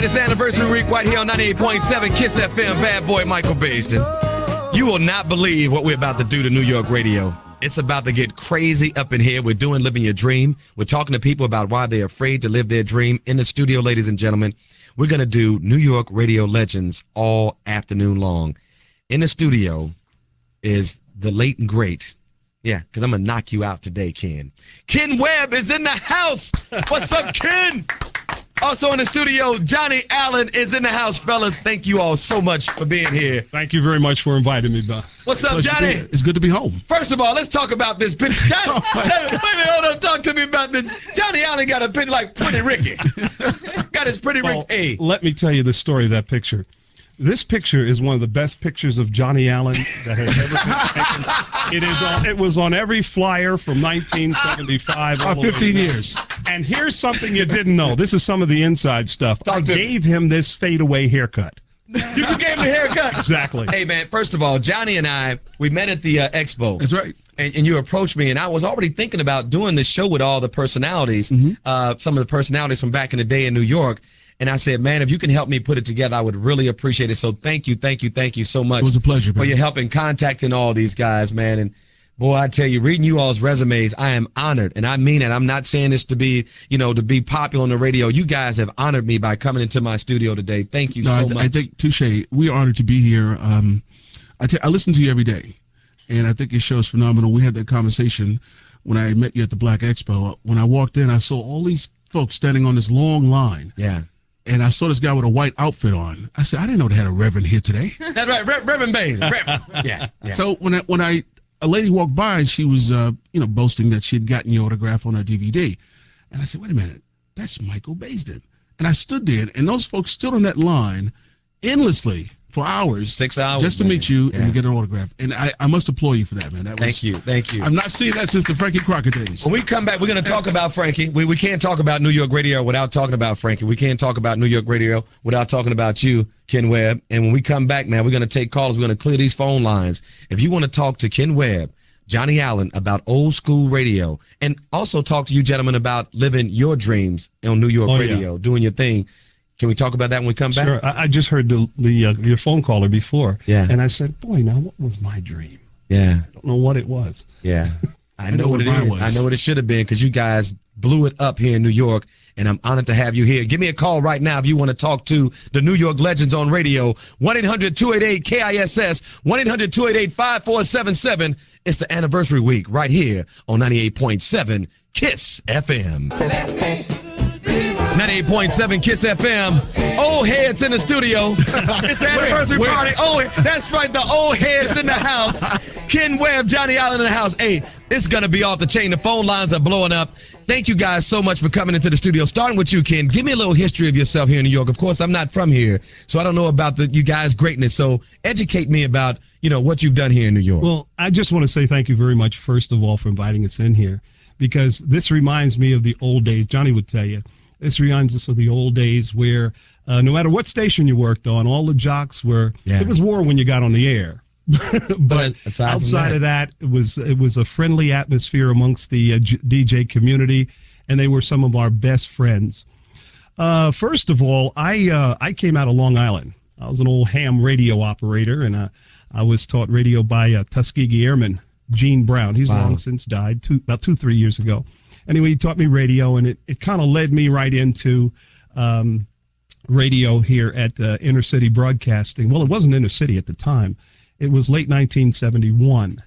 right, it's the anniversary week right here on 98.7 Kiss FM. Bad boy Michael Baisden. You will not believe what we're about to do to New York radio. It's about to get crazy up in here. We're doing Living Your Dream. We're talking to people about why they're afraid to live their dream. In the studio, ladies and gentlemen, we're going to do New York radio legends all afternoon long. In the studio is the late and great. Yeah, because I'm going to knock you out today, Ken. Ken Webb is in the house. What's up, Ken? Also in the studio, Johnny Allen is in the house, fellas. Thank you all so much for being here. Thank you very much for inviting me, Bob. What's up, Johnny? It's good to be home. First of all, let's talk about this picture. Wait a minute, hold on. Talk to me about this. Johnny Allen got a picture like Pretty Ricky. Got his Pretty Ricky. Hey. Let me tell you the story of that picture. This picture is one of the best pictures of Johnny Allen that has ever been taken. It was on every flyer from 1975. 15 years. And here's something you didn't know. This is some of the inside stuff. I gave him this fadeaway haircut. You gave him a haircut? Exactly. Hey, man, first of all, Johnny and I, we met at the expo. That's right. And you approached me, and I was already thinking about doing this show with all the personalities, some of the personalities from back in the day in New York. And I said, man, if you can help me put it together, I would really appreciate it. So thank you so much. It was a pleasure, man. For your help in contacting all these guys, man. And, boy, I tell you, reading you all's resumes, I am honored. And I mean it. I'm not saying this to be, to be popular on the radio. You guys have honored me by coming into my studio today. Thank you so much. I think, Touche, we are honored to be here. I listen to you every day, and I think your show is phenomenal. We had that conversation when I met you at the Black Expo. When I walked in, I saw all these folks standing on this long line. Yeah. And I saw this guy with a white outfit on. I said, I didn't know they had a reverend here today. That's right, Reverend Bays. Yeah. So when a lady walked by and she was, boasting that she had gotten your autograph on her DVD, and I said, wait a minute, that's Michael Baisden. And I stood there, and those folks stood on that line endlessly for hours. 6 hours. Just to meet you and to get an autograph. And I must applaud you for that, man. Thank you. I'm not seeing that since the Frankie Crocker days. When we come back, we're going to talk about Frankie. We can't talk about New York radio without talking about Frankie. We can't talk about New York radio without talking about you, Ken Webb. And when we come back, man, we're going to take calls. We're going to clear these phone lines. If you want to talk to Ken Webb, Johnny Allen about old school radio, and also talk to you gentlemen about living your dreams on New York radio, doing your thing. Can we talk about that when we come back? Sure. I just heard your phone caller before. Yeah. And I said, boy, now what was my dream? Yeah. I don't know what it was. Yeah. I know what it is. I know what it should have been because you guys blew it up here in New York, and I'm honored to have you here. Give me a call right now if you want to talk to the New York Legends on radio. 1-800-288-KISS, 1-800-288-5477. It's the anniversary week right here on 98.7 KISS FM. 98.7 KISS FM. Old heads in the studio. It's the anniversary party. Oh, that's right. The old heads in the house. Ken Webb, Johnny Allen in the house. Hey, it's going to be off the chain. The phone lines are blowing up. Thank you guys so much for coming into the studio. Starting with you, Ken. Give me a little history of yourself here in New York. Of course, I'm not from here, so I don't know about you guys' greatness. So educate me about, what you've done here in New York. Well, I just want to say thank you very much, first of all, for inviting us in here, because this reminds me of the old days. Johnny would tell you. This reminds us of the old days where no matter what station you worked on, all the jocks were, it was war when you got on the air. But outside of that, it was a friendly atmosphere amongst the DJ community, and they were some of our best friends. First of all, I came out of Long Island. I was an old ham radio operator, and I was taught radio by Tuskegee Airman Gene Brown. He's long since died, about 2-3 years ago. Anyway, he taught me radio, and it kind of led me right into radio here at Inner City Broadcasting. Well, it wasn't Inner City at the time. It was late 1971.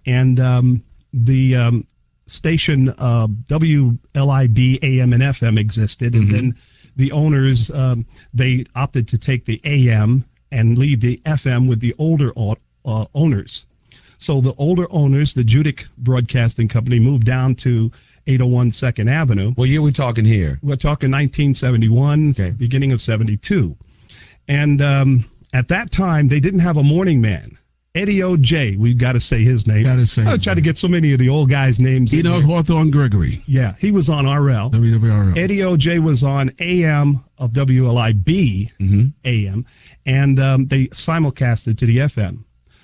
And the station WLIB AM and FM existed, and then the owners, they opted to take the AM and leave the FM with the older owners. So the older owners, the Judic Broadcasting Company, moved down to 801 2nd Avenue. What year are we talking here? We're talking 1971, beginning of 72. And at that time, they didn't have a morning man. Eddie O.J., we've got to say his name. I try to get so many of the old guys' names. Enoch Hawthorne Gregory. Yeah, he was on RL. WWRL. Eddie O.J. was on AM of WLIB AM, and they simulcasted to the FM.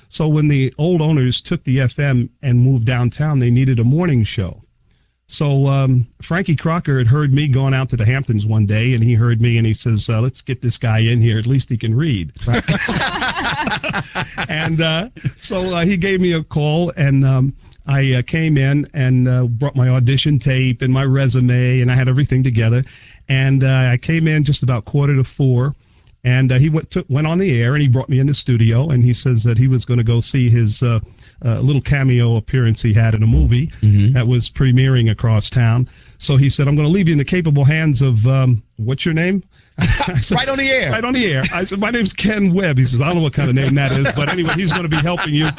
So when the old owners took the FM and moved downtown, they needed a morning show. So Frankie Crocker had heard me going out to the Hamptons one day, and he heard me, and he says, let's get this guy in here. At least he can read. And so he gave me a call, and I came in and brought my audition tape and my resume, and I had everything together. And I came in just about 3:45, and he went on the air, and he brought me in the studio, and he says that he was going to go see his little cameo appearance he had in a movie that was premiering across town. So he said, I'm going to leave you in the capable hands of, what's your name? Said, right on the air. Right on the air. I said, my name's Ken Webb. He says, I don't know what kind of name that is, but anyway, he's going to be helping you.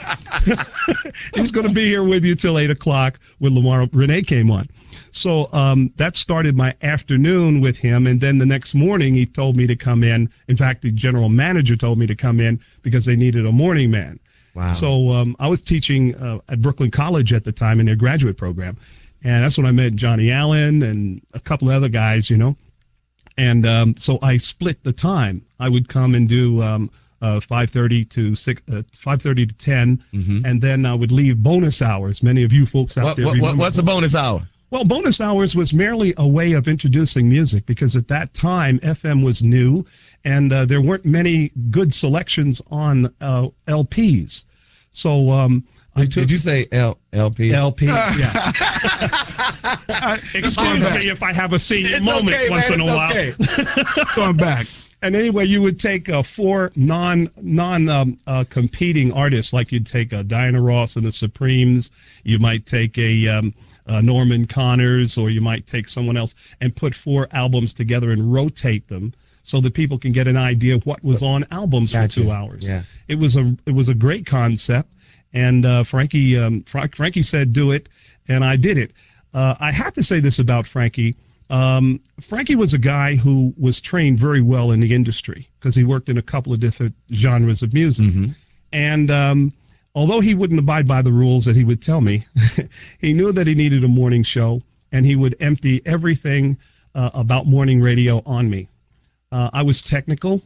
He's going to be here with you till 8 o'clock when Lamar Renee came on. So that started my afternoon with him, and then the next morning he told me to come in. In fact, the general manager told me to come in because they needed a morning man. Wow. So I was teaching at Brooklyn College at the time in their graduate program, and that's when I met Johnny Allen and a couple of other guys, you know. And so I split the time. I would come and do 5:30 to 5:30 to 10, and then I would leave bonus hours. Many of you folks out there remember. What's a bonus hour? Well, bonus hours was merely a way of introducing music because at that time FM was new, and there weren't many good selections on LPs. So did you say LP? LP, yeah. Excuse me if I have a senior moment once in a while. Okay. So I'm back. And anyway, you would take four competing artists, like you'd take Diana Ross and the Supremes. You might take a Norman Connors, or you might take someone else, and put 4 albums together and rotate them so that people can get an idea of what was on albums for 2 hours. Yeah. It was a great concept, and Frankie said do it, and I did it. I have to say this about Frankie. Frankie was a guy who was trained very well in the industry because he worked in a couple of different genres of music. And although he wouldn't abide by the rules that he would tell me, he knew that he needed a morning show, and he would empty everything about morning radio on me. I was technical.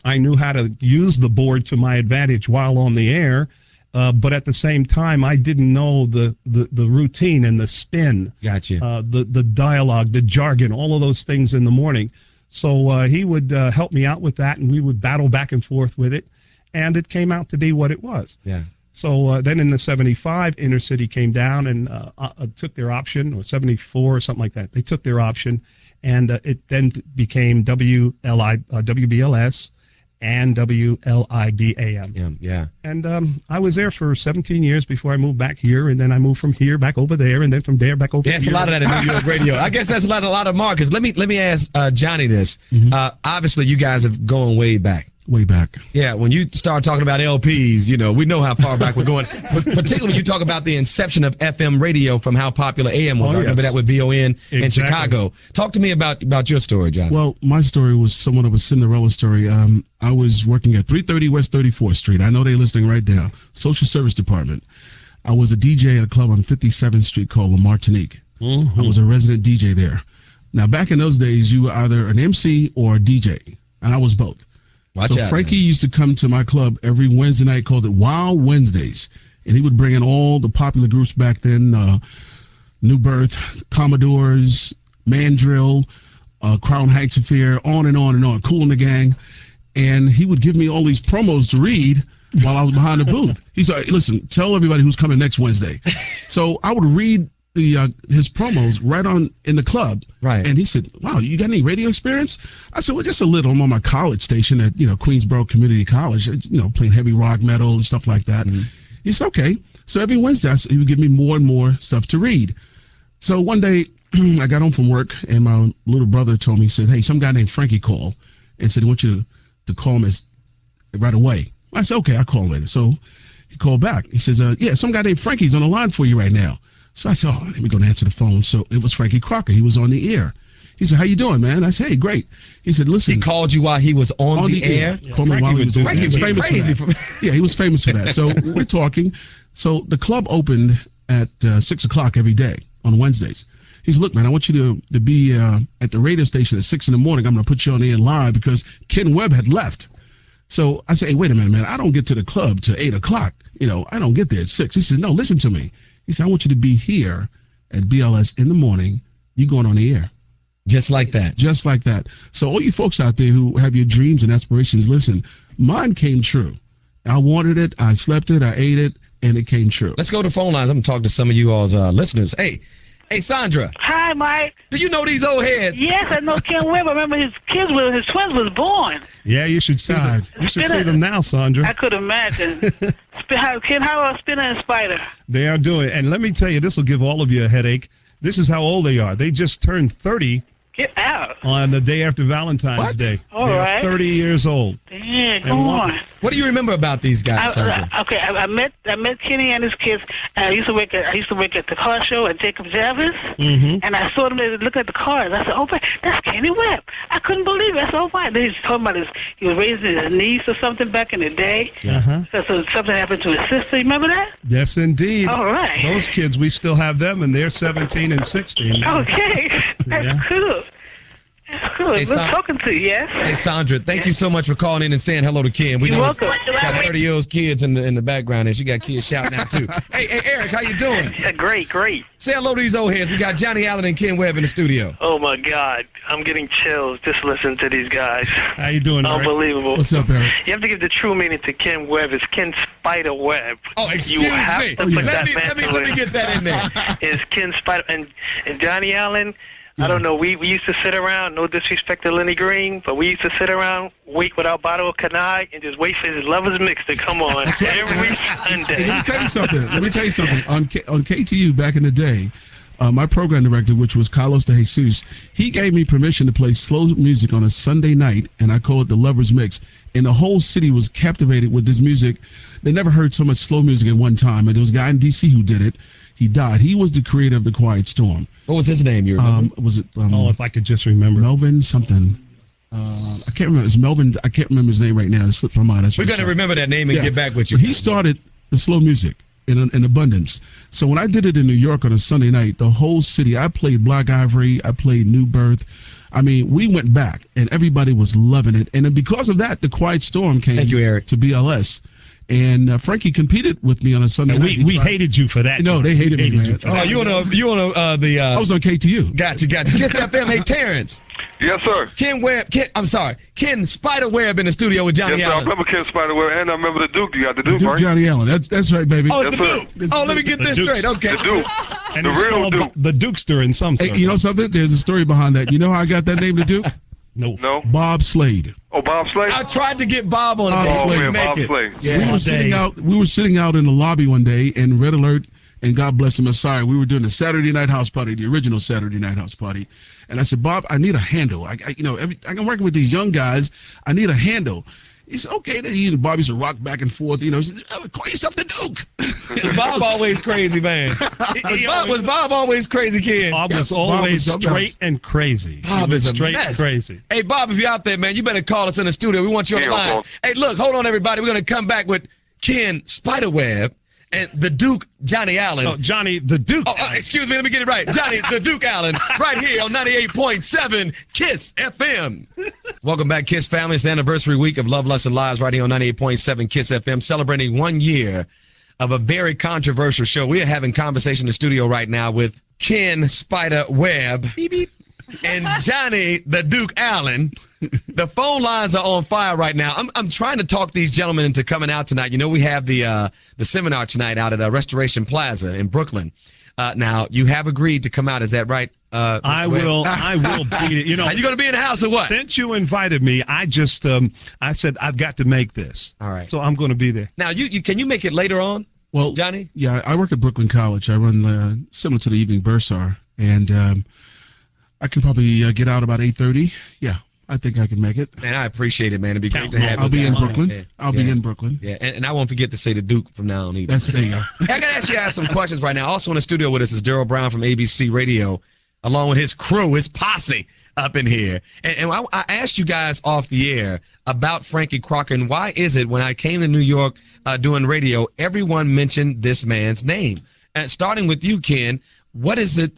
I knew how to use the board to my advantage while on the air. But at the same time, I didn't know the routine and the spin, Gotcha. The dialogue, the jargon, all of those things in the morning. So he would help me out with that, and we would battle back and forth with it, and it came out to be what it was. Yeah. So then in the 75, Inner City came down and took their option, or 74 or something like that. They took their option, and it then became WBLS. And WLIBAM. Yeah. And I was there for 17 years before I moved back here, and then I moved from here back over there, and then from there back over here. That's a lot of that in New York radio. I guess that's a lot of markers. Let me ask Johnny this. Obviously, you guys have gone way back. Way back. Yeah, when you start talking about LPs, you know, we know how far back we're going. But particularly when you talk about the inception of FM radio from how popular AM was. I remember that with VON in Chicago. Talk to me about your story, John. Well, my story was somewhat of a Cinderella story. I was working at 330 West 34th Street. I know they're listening right now. Social Service Department. I was a DJ at a club on 57th Street called La Martinique. I was a resident DJ there. Now, back in those days, you were either an MC or a DJ, and I was both. Watch out, Frankie man. used to come to my club every Wednesday night, called it Wild Wednesdays, and he would bring in all the popular groups back then, New Birth, Commodores, Mandrill, Crown Heights Affair, on and on and on, Kool and the Gang, and he would give me all these promos to read while I was behind the booth. He said, listen, tell everybody who's coming next Wednesday. So I would read his promos right on in the club. Right. And he said, wow, you got any radio experience? I said, well, just a little. I'm on my college station at, Queensboro Community College, playing heavy rock, metal, and stuff like that. He said, okay. So every Wednesday, he would give me more and more stuff to read. So one day, I got home from work, and my little brother told me, he said, hey, some guy named Frankie called and said, I want you to call him right away. I said, okay, I'll call him later. So he called back. He says, yeah, some guy named Frankie's on the line for you right now. So I said, oh, let me go and answer the phone. So it was Frankie Crocker. He was on the air. He said, how you doing, man? I said, hey, great. He said, listen. He called you while he was on the air? Yeah, Called me while he was on the air. Frankie was crazy. Yeah, he was famous for that. So we're talking. So the club opened at 6 o'clock every day on Wednesdays. He said, look, man, I want you to be at the radio station at 6 in the morning. I'm going to put you on the air live because Ken Webb had left. So I said, hey, wait a minute, man. I don't get to the club till 8 o'clock. I don't get there at 6. He said, no, listen to me. He said, I want you to be here at BLS in the morning, you going on the air. Just like that. Just like that. So all you folks out there who have your dreams and aspirations, listen, mine came true. I wanted it, I slept it, I ate it, and it came true. Let's go to phone lines. I'm going to talk to some of you all's listeners. Hey, Sandra. Hi, Mike. Do you know these old heads? Yes, I know Ken Webb. I remember his twins was born. Yeah, you should see them. You should see them now, Sandra. I could imagine. Ken, how are Spinner and Spider? They are doing it. And let me tell you, this will give all of you a headache. This is how old they are. They just turned 30 Get out. on the day after Valentine's What? Day. All They're right. 30 years old. Yeah, And go what- on. What do you remember about these guys, Sandra? I met Kenny and his kids. I used to work at the car show at Jacob Jarvis, and I saw them. They looked at the cars. I said, "Oh, man, that's Kenny Webb." I couldn't believe it. I said, "Oh my!" Then he's talking about he was raising his niece or something back in the day. Uh-huh. So something happened to his sister. You remember that? Yes, indeed. All right. Those kids, we still have them, and they're 17 and 16. Okay, that's Yeah. cool. That's cool. Hey, Good Son- talking to you. Yes. Hey, Sandra, thank you so much for calling in and saying hello to Ken. We You're know welcome. got 30-year-old kids in the background, and she got kids shouting out, too. Hey, Eric, how you doing? Yeah, great. Say hello to these old heads. We got Johnny Allen and Ken Webb in the studio. Oh, my God. I'm getting chills just listening to these guys. How you doing, Eric? Unbelievable. What's up, Eric? You have to give the true meaning to Ken Webb. It's Ken Spider Webb. Oh, excuse You have me. to put Let that me man get that in there. Is Ken Spider. And Johnny Allen, I don't know, we used to sit around, no disrespect to Lenny Green, but we used to sit around, wait with our bottle of Kanai, and just wait for his Lovers Mix to come on every Hey, Sunday. let me tell you something. On KTU back in the day, my program director, which was Carlos De Jesus, he gave me permission to play slow music on a Sunday night, and I call it the Lovers Mix. And the whole city was captivated with this music. They never heard so much slow music at one time. And there was a guy in D.C. who did it. He died. He was the creator of The Quiet Storm. What was his name? You remember? Was it Oh, if I could just remember. Melvin something? I can't remember. It's Melvin. I can't remember his name right now. It slipped my mind. We're going to remember that name and Yeah. get back with you. But he started the slow music in abundance. So when I did it in New York on a Sunday night, the whole city, I played Black Ivory, I played New Birth. I mean, we went back, and everybody was loving it. And then because of that, The Quiet Storm came Thank you, Eric. to BLS. And Frankie competed with me on a Sunday And night. we hated you for that. No, they hated me, man. for Oh, that. you on the I was on KTU. Got you. Kiss FM. Hey, Terrence. Yes, sir. Ken Spider Webb in the studio with Johnny Yes, sir. I Allen. remember Ken Spiderweb, and I remember the Duke. You got the Duke, Duke right? Johnny Allen. That's right, baby. Oh, it's Yes, the sir. Duke. Oh, let me get The this Dukes. straight. Okay. The Duke. And The it's real called Duke. the Dukester in some Hey, circles. you know something? There's a story behind that. You know how I got that name, the Duke? No. No? Bob Slade. Oh, Bob Slade? I tried to get Bob on Bob it. Oh, Slade. man, Make Bob it. Slade. Yeah. We were sitting out in the lobby one day, and Red Alert and God Bless the Messiah, we were doing the Saturday Night House Party, the original Saturday Night House Party. And I said, Bob, I need a handle. I'm working with these young guys. I need a handle. He said, okay. Then he and Bob used to rock back and forth. He said, call yourself the Duke. Was Bob always crazy, man? Was Bob always crazy, kid? Bob was Bob always was something straight else. and crazy. Bob He was is a straight mess. crazy. Hey, Bob, if you're out there, man, you better call us in the studio. We want you on the Yeah, line. Bob. Hey, look, hold on, everybody. We're going to come back with Ken Spiderweb and the Duke Johnny Allen. Oh, Johnny, the Duke. Excuse me, let me get it right. Johnny, the Duke Allen, right here on 98.7 KISS FM. Welcome back, KISS family. It's the anniversary week of Love, Lust, and Lies right here on 98.7 KISS FM, celebrating 1 year of a very controversial show. We are having conversation in the studio right now with Ken Spider Webb and Johnny, the Duke Allen. The phone lines are on fire right now. I'm trying to talk these gentlemen into coming out tonight. You know, we have the seminar tonight out at Restoration Plaza in Brooklyn. Now, you have agreed to come out. Is that right? Mr. I Webb? will be. You know, Are you going to be in the house or what? since you invited me, I just I said I've got to make this. All right. So I'm going to be there. Now, you can you make it later on, Well, Johnny? Yeah, I work at Brooklyn College. I run similar to the Evening Bursar, and I can probably get out about 8:30. Yeah, I think I can make it. Man, I appreciate it, man. It'd be great to have I'll you be in down. Brooklyn. Yeah. I'll be in Brooklyn. Yeah, and I won't forget to say the Duke from now on either. There you go. I got to ask some questions right now. Also in the studio with us is Daryl Brown from ABC Radio, along with his crew, his posse up in here. And I asked you guys off the air about Frankie Crocker, and why is it when I came to New York doing radio, everyone mentioned this man's name? And starting with you, Ken, what is it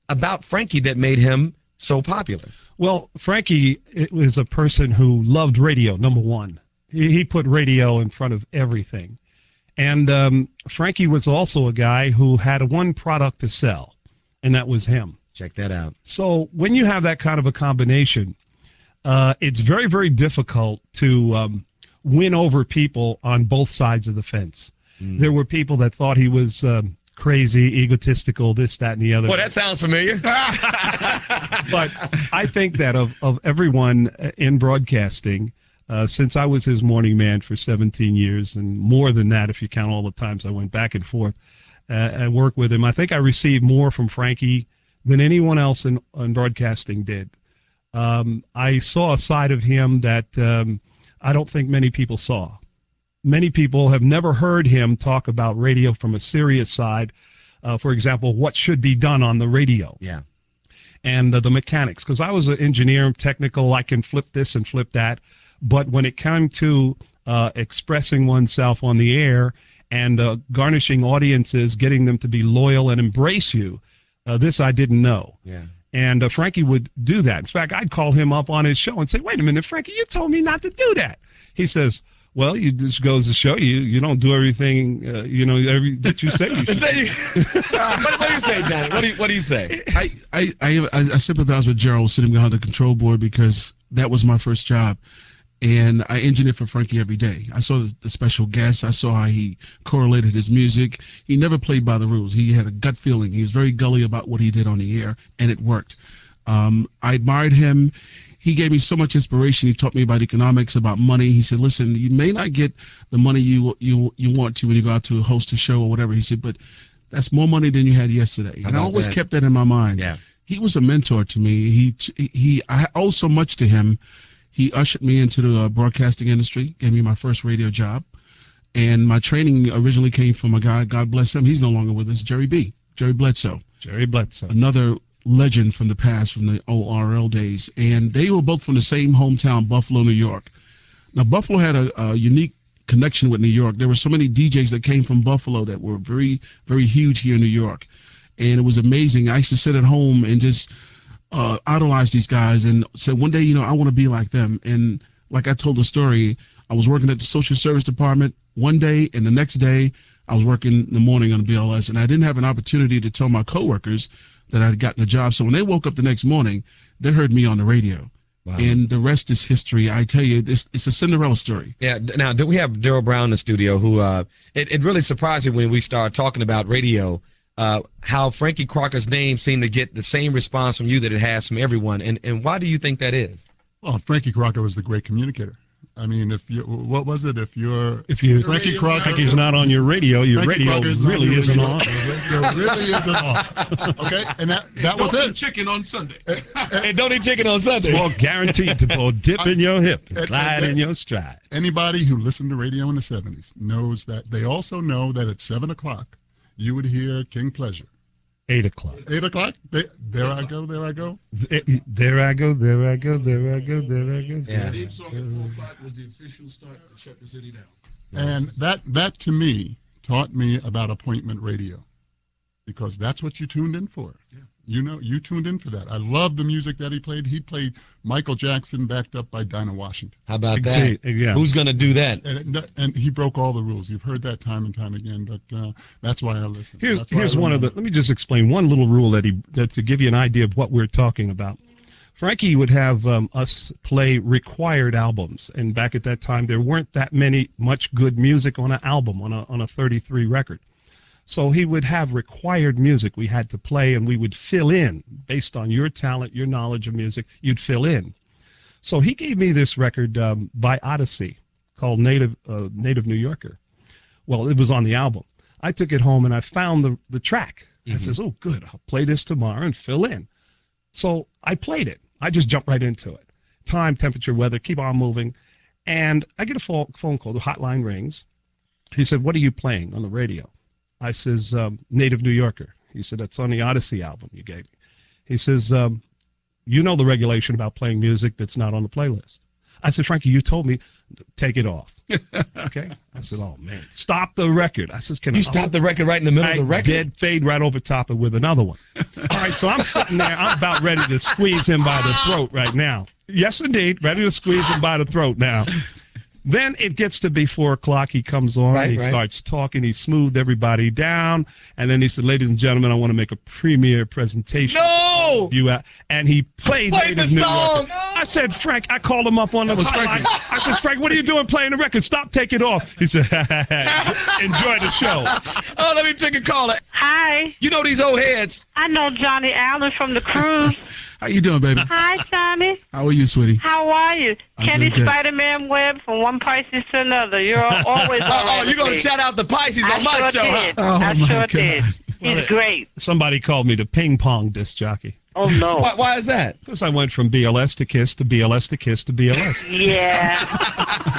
about Frankie that made him so popular? Well, Frankie was a person who loved radio, number one. He put radio in front of everything. And Frankie was also a guy who had one product to sell. and that was him. Check that out. So when you have that kind of a combination, it's very, very difficult to win over people on both sides of the fence. There were people that thought he was crazy, egotistical, this, that, and the other. Well, that sounds familiar. But I think that of everyone in broadcasting, since I was his morning man for 17 years, and more than that if you count all the times I went back and forth and worked with him, I think I received more from Frankie than anyone else in broadcasting did. I saw a side of him that I don't think many people saw. Many people have never heard him talk about radio from a serious side. For example, what should be done on the radio. Yeah. And the mechanics. Because I was an engineer, technical, I can flip this and flip that. But when it came to expressing oneself on the air and garnishing audiences, getting them to be loyal and embrace you, this I didn't know. Yeah. And Frankie would do that. In fact, I'd call him up on his show and say, wait a minute, Frankie, you told me not to do that. He says, well, you just goes to show you don't do everything, that you say you should. What do you say, Johnny? What do you say? I sympathize with Gerald sitting behind the control board because that was my first job. And I engineered for Frankie every day. I saw the special guests. I saw how he correlated his music. He never played by the rules. He had a gut feeling. He was very gully about what he did on the air, and it worked. I admired him. He gave me so much inspiration. He taught me about economics, about money. He said, listen, you may not get the money you want to when you go out to host a show or whatever. He said, but that's more money than you had yesterday. And I always kept that in my mind. Yeah. He was a mentor to me. I owe so much to him. He ushered me into the broadcasting industry, gave me my first radio job. And my training originally came from a guy, God bless him, he's no longer with us, Jerry Bledsoe. Jerry Bledsoe. Another legend from the past, from the ORL days. And they were both from the same hometown, Buffalo, New York. Now, Buffalo had a unique connection with New York. There were so many DJs that came from Buffalo that were very, very huge here in New York. And it was amazing. I used to sit at home and just idolize these guys and said, one day, I want to be like them. And like I told the story, I was working at the social service department one day, and the next day I was working in the morning on BLS, and I didn't have an opportunity to tell my coworkers that I'd gotten a job. So when they woke up the next morning, they heard me on the radio. Wow. And the rest is history. I tell you, it's a Cinderella story. Yeah. Now, do we have Daryl Brown in the studio who it really surprised me when we started talking about radio, how Frankie Crocker's name seemed to get the same response from you that it has from everyone. And why do you think that is? Well, Frankie Crocker was the great communicator. I mean, what was it? If Frankie Crocker, Frankie's not on your radio, your Frankie radio really isn't on. It really isn't on. Okay, and that was Don't it. eat chicken on Sunday. And don't eat chicken on Sunday. Well, guaranteed to both dip in your hip and glide in your stride. Anybody who listened to radio in the 70s knows that. They also know that at 7 o'clock, you would hear King Pleasure. 8 o'clock. 8 o'clock? There I go. There I go, there I go, there I go, there I go. Yeah. The song at 4 o'clock was the official start to shut the city down. And that to me taught me about appointment radio, because that's what you tuned in for. Yeah. You tuned in for that. I love the music that he played. He played Michael Jackson backed up by Dinah Washington. How about that? Yeah. Who's going to do that? And he broke all the rules. You've heard that time and time again, but that's why I listen. Here's one of the. Let me just explain one little rule that to give you an idea of what we're talking about. Frankie would have us play required albums, and back at that time there weren't that much good music on an album on a 33 record. So he would have required music we had to play, and we would fill in based on your talent, your knowledge of music. You'd fill in. So he gave me this record by Odyssey called Native New Yorker. Well, it was on the album. I took it home and I found the track. I says, oh, good, I'll play this tomorrow and fill in. So I played it. I just jumped right into it. Time, temperature, weather, keep on moving. And I get a phone call. The hotline rings. He said, what are you playing on the radio? I says, Native New Yorker. He said, that's on the Odyssey album you gave me. He says, you know the regulation about playing music that's not on the playlist. I said, Frankie, you told me, take it off. Okay? I said, oh, man, stop the record. I says, can You stopped the record right in the middle of the record? Dead fade right over top of with another one. All right, so I'm sitting there. I'm about ready to squeeze him by the throat right now. Yes, indeed, ready to squeeze him by the throat now. Then it gets to be 4 o'clock. He comes on. Right, he right. starts talking. He smoothed everybody down. And then he said, ladies and gentlemen, I want to make a premiere presentation. No! And he played Played Native the New song. Yorker. I said, Frank, I called him up on the hotline. I said, Frank, what are you doing playing the record? Stop, take it off. He said, enjoy the show. Oh, let me take a caller. Hi, You know these old heads. I know Johnny Allen from the cruise. How you doing, baby? Hi, Johnny. How are you, sweetie? How are you? I'm Kenny doing good. Spider-Man Webb from one Pisces to another. You're always on Oh, you're going to shout out the Pisces on my I show, sure huh? did. Oh, I my sure God. did. Well, He's great. Somebody called me the ping pong disc jockey. Oh, no. Why is that? Because I went from BLS to Kiss to BLS to Kiss to BLS. Yeah.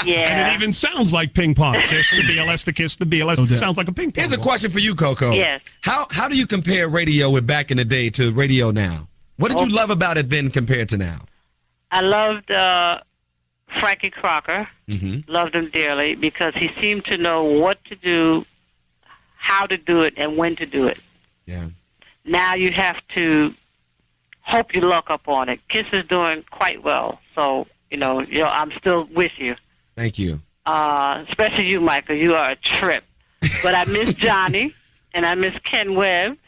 And Yeah. it even sounds like ping pong. Kiss to BLS to Kiss to BLS. No doubt. Sounds like a ping pong. Here's a ball. question for you, Coco. Yes. How do you compare radio with back in the day to radio now? What did you Okay. love about it then compared to now? I loved Frankie Crocker. Mm-hmm. Loved him dearly because he seemed to know what to do, how to do it, and when to do it. Yeah. Now you have to hope you luck up on it. Kiss is doing quite well, so I'm still with you. Thank you. Especially you, Michael. You are a trip. But I miss Johnny, and I miss Ken Webb.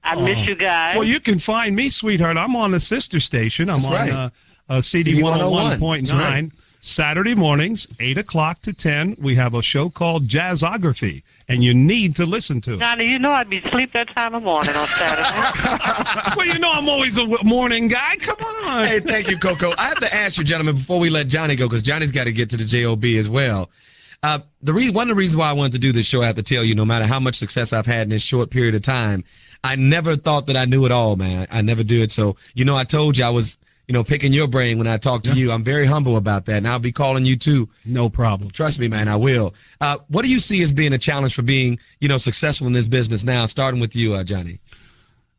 I miss you guys. Well, you can find me, sweetheart. I'm on the sister station. I'm That's on right. CD 101.9. That's right. Saturday mornings, 8 o'clock to 10, we have a show called Jazzography, and you need to listen to it. Johnny, you know I'd be asleep that time of morning on Saturday. Well, you know I'm always a morning guy. Come on. Hey, thank you, Coco. I have to ask you, gentlemen, before we let Johnny go, because Johnny's got to get to the JOB as well. One of the reasons why I wanted to do this show, I have to tell you, no matter how much success I've had in this short period of time, I never thought that I knew it all, man. I never did. So, I told you I was, picking your brain when I talked to you. I'm very humble about that, and I'll be calling you too. No problem. Trust me, man, I will. What do you see as being a challenge for being, successful in this business now, starting with you, Johnny?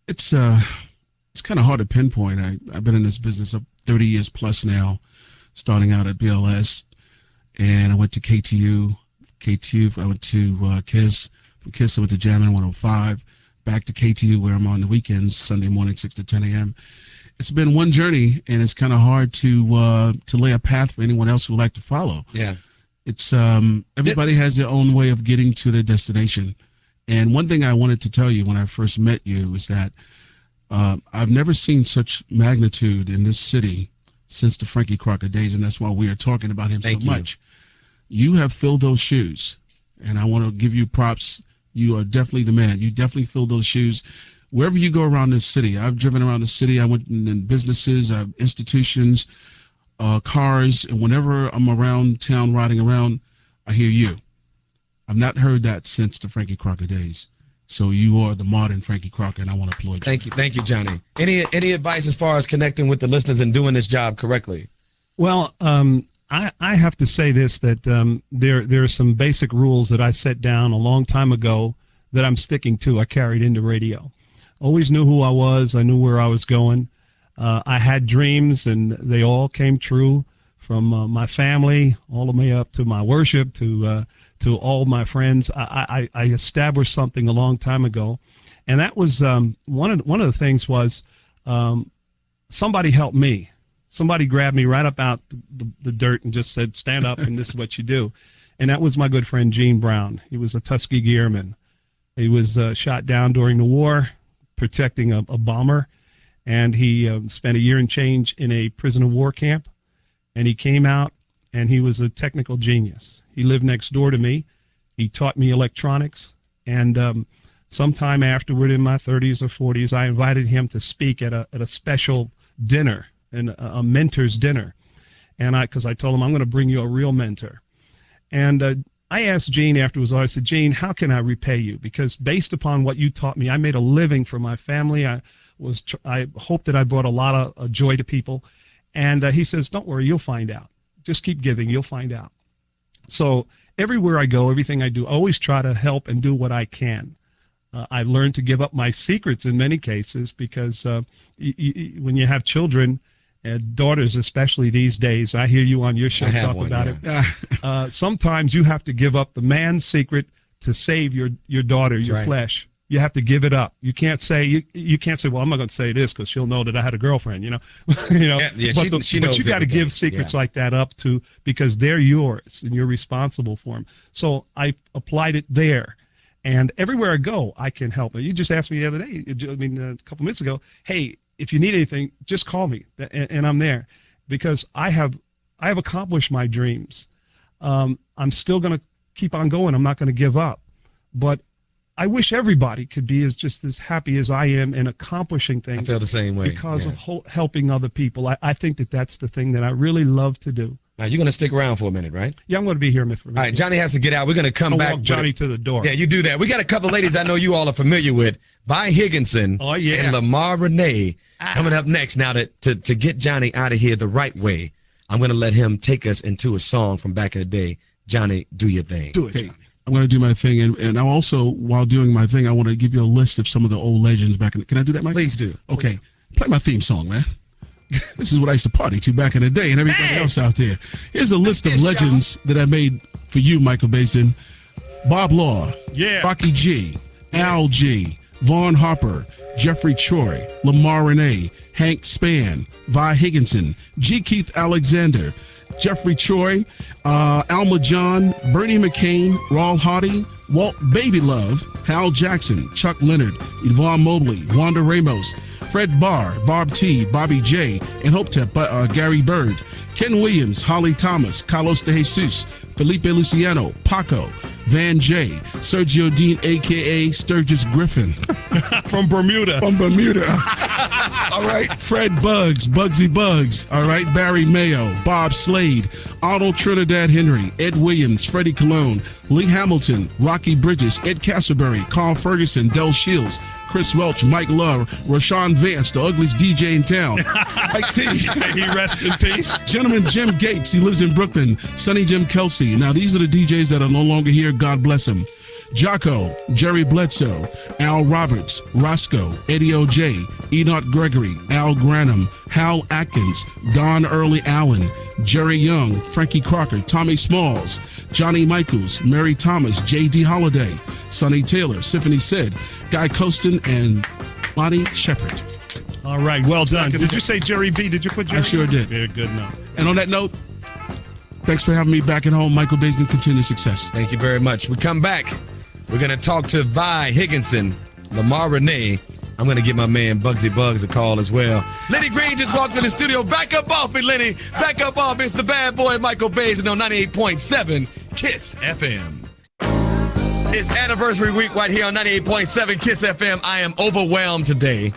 It's kind of hard to pinpoint. I've been in this business up 30 years plus now, starting out at BLS, and I went to KTU. I went to KISS. From KISS, I went to Jammin' 105. Back to KTU, where I'm on the weekends, Sunday morning, 6 to 10 a.m. It's been one journey, and it's kind of hard to lay a path for anyone else who would like to follow. Yeah. It's everybody has their own way of getting to their destination. And one thing I wanted to tell you when I first met you is that I've never seen such magnitude in this city since the Frankie Crocker days, and that's why we are talking about him Thank so you. much. You have filled those shoes, and I want to give you props. You are definitely the man. You definitely filled those shoes. Wherever you go around this city, I've driven around the city. I went in businesses, institutions, cars, and whenever I'm around town riding around, I hear you. I've not heard that since the Frankie Crocker days. So you are the modern Frankie Crocker, and I want to applaud you. Thank you, Johnny. Any advice as far as connecting with the listeners and doing this job correctly? Well, I have to say this, that there are some basic rules that I set down a long time ago that I'm sticking to. I carried into radio. Always knew who I was. I knew where I was going. I had dreams, and they all came true, from my family all the way up to my worship to all my friends. I established something a long time ago, and that was one of the things was somebody helped me. Somebody grabbed me right up out the dirt and just said, stand up, and this is what you do. And that was my good friend Gene Brown. He was a Tuskegee Airman. He was shot down during the war protecting a bomber, and he spent a year and change in a prisoner of war camp. And he came out, and he was a technical genius. He lived next door to me. He taught me electronics. And sometime afterward, in my 30s or 40s, I invited him to speak at a special dinner, and a mentor's dinner, and because I told him I'm going to bring you a real mentor. And I asked Gene afterwards, I said, Gene, how can I repay you? Because based upon what you taught me, I made a living for my family. I hope that I brought a lot of joy to people. And he says, don't worry, you'll find out. Just keep giving, you'll find out. So everywhere I go, everything I do, I always try to help and do what I can. I've learned to give up my secrets in many cases, because when you have children, daughters especially these days, I hear you on your show talk about it. Sometimes you have to give up the man's secret to save your daughter, your flesh. You have to give it up. You can't say you can't say, well, I'm not going to say this because she'll know that I had a girlfriend. You know. She but knows you got to give secrets like that up to, because they're yours and you're responsible for them. So I applied it there, and everywhere I go, I can help. You just asked me the other day. A couple minutes ago. Hey, if you need anything, just call me, and I'm there, because I have accomplished my dreams. I'm still going to keep on going. I'm not going to give up, but I wish everybody could be just as happy as I am in accomplishing things. I feel the same way. Because of helping other people. I think that's the thing that I really love to do. Now, you're going to stick around for a minute, right? Yeah, I'm going to be here for a minute. All right, Johnny has to get out. We're going to come back. Walk Johnny to the door. Yeah, you do that. We got a couple ladies I know you all are familiar with. Vi Higginson and Lamar Renee coming up next. Now, to get Johnny out of here the right way, I'm going to let him take us into a song from back in the day. Johnny, do your thing. Do it, Johnny. I'm going to do my thing, and I also, while doing my thing, I want to give you a list of some of the old legends back in. Can I do that, Mike? Please do. Okay. Play my theme song, man. This is what I used to party to back in the day, and everybody else out there. Here's a list of legends that I made for you, Michael Baisden. Bob Law, Rocky G, Al G, Vaughn Harper, Jeffrey Choi, Lamar Renee, Hank Spann, Vi Higginson, G. Keith Alexander, Jeffrey Choi, Alma John, Bernie McCain, Raul Hardy, Walt Baby Love, Hal Jackson, Chuck Leonard, Yvonne Mobley, Wanda Ramos, Fred Barr, Bob T, Bobby J, and Hopetep, Gary Bird, Ken Williams, Holly Thomas, Carlos De Jesus, Felipe Luciano, Paco, Van J, Sergio Dean, a.k.a. Sturgis Griffin. From Bermuda. All right, Fred Buggs, Bugsy Buggs. All right, Barry Mayo, Bob Slade, Arnold Trinidad Henry, Ed Williams, Freddie Colon, Lee Hamilton, Rocky Bridges, Ed Castleberry, Carl Ferguson, Del Shields, Chris Welch, Mike Love, Rashawn Vance, the ugliest DJ in town. Mike T. He rest in peace. Gentleman Jim Gates, he lives in Brooklyn. Sonny Jim Kelsey. Now, these are the DJs that are no longer here. God bless them. Jocko, Jerry Bledsoe, Al Roberts, Roscoe, Eddie O.J., Enoch Gregory, Al Granum, Hal Atkins, Don Early Allen, Jerry Young, Frankie Crocker, Tommy Smalls, Johnny Michaels, Mary Thomas, J.D. Holiday, Sonny Taylor, Symphony Sid, Guy Costin, and Lonnie Shepard. All right, well done. Did you say Jerry B? Did you put Jerry? I sure did. Very good enough. And on that note, thanks for having me back at home. Michael Baisden, continued success. Thank you very much. We come back. We're going to talk to Vi Higginson, Lamar Renee. I'm going to give my man Bugsy Buggs a call as well. Lenny Green just walked in the studio. Back up off me, Lenny. Back up off. It's the bad boy Michael Baisden on 98.7 KISS FM. It's anniversary week right here on 98.7 KISS FM. I am overwhelmed today.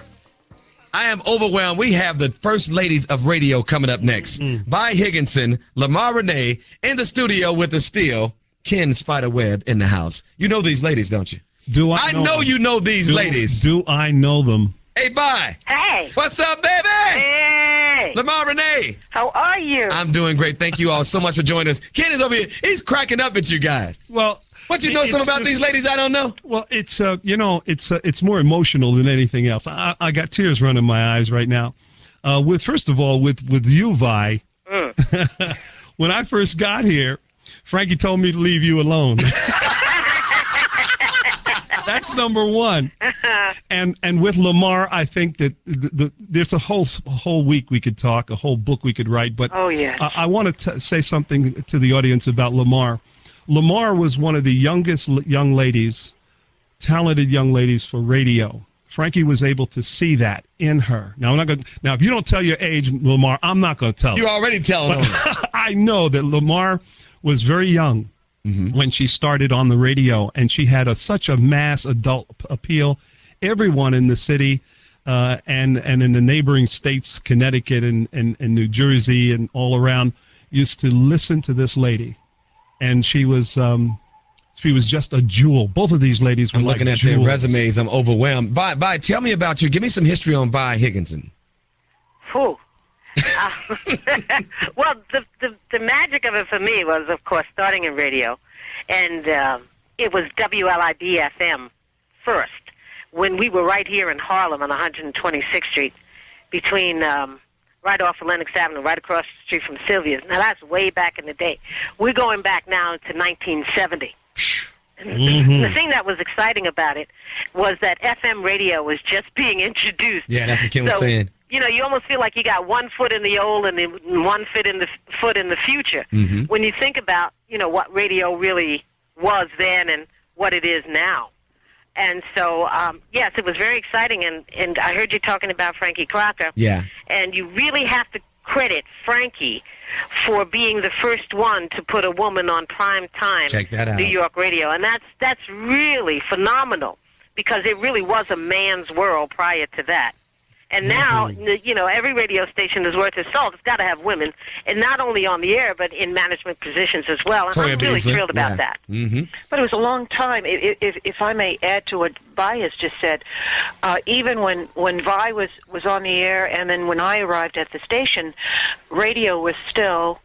I am overwhelmed. We have the first ladies of radio coming up next. Vi Higginson, Lamar Renee in the studio with us still. Ken Spiderweb in the house. You know these ladies, don't you? Do I know you know these ladies. Do I know them? Hey, Vi. Hey. What's up, baby? Hey. Lamar Renee. How are you? I'm doing great. Thank you all so much for joining us. Ken is over here. He's cracking up at you guys. Well, what you know something about these ladies I don't know? Well, it's it's more emotional than anything else. I got tears running my eyes right now. First of all, with you, Vi. When I first got here, Frankie told me to leave you alone. That's number one. And with Lamar, I think that there's a whole week we could talk, a whole book we could write. But I want to say something to the audience about Lamar. Lamar was one of the youngest young ladies, talented young ladies for radio. Frankie was able to see that in her. Now, if you don't tell your age, Lamar, I'm not going to tell. You already telling them. I know that Lamar was very young when she started on the radio, and she had such a mass adult appeal. Everyone in the city and in the neighboring states, Connecticut and New Jersey and all around, used to listen to this lady. And she was just a jewel. Both of these ladies were like jewels. I'm looking at their resumes. I'm overwhelmed. Vi, tell me about you. Give me some history on Vi Higginson. Well, the magic of it for me was, of course, starting in radio. And it was WLIB-FM first, when we were right here in Harlem on 126th Street, between right off of Lenox Avenue, right across the street from Sylvia's. Now, that's way back in the day. We're going back now to 1970. The thing that was exciting about it was that FM radio was just being introduced. Yeah, that's what Kim was saying. You know, you almost feel like you got one foot in the old and then one foot in the future. Mm-hmm. When you think about, you know, what radio really was then and what it is now. And so, yes, it was very exciting. And I heard you talking about Frankie Crocker. Yeah. And you really have to credit Frankie for being the first one to put a woman on prime time. Check that out. New York radio. And that's really phenomenal because it really was a man's world prior to that. And now, you know, every radio station is worth its salt. It's got to have women, and not only on the air, but in management positions as well. And I'm really thrilled about that. Mm-hmm. But it was a long time. If I may add to what Vi has just said, even when Vi was on the air, and then when I arrived at the station, radio was still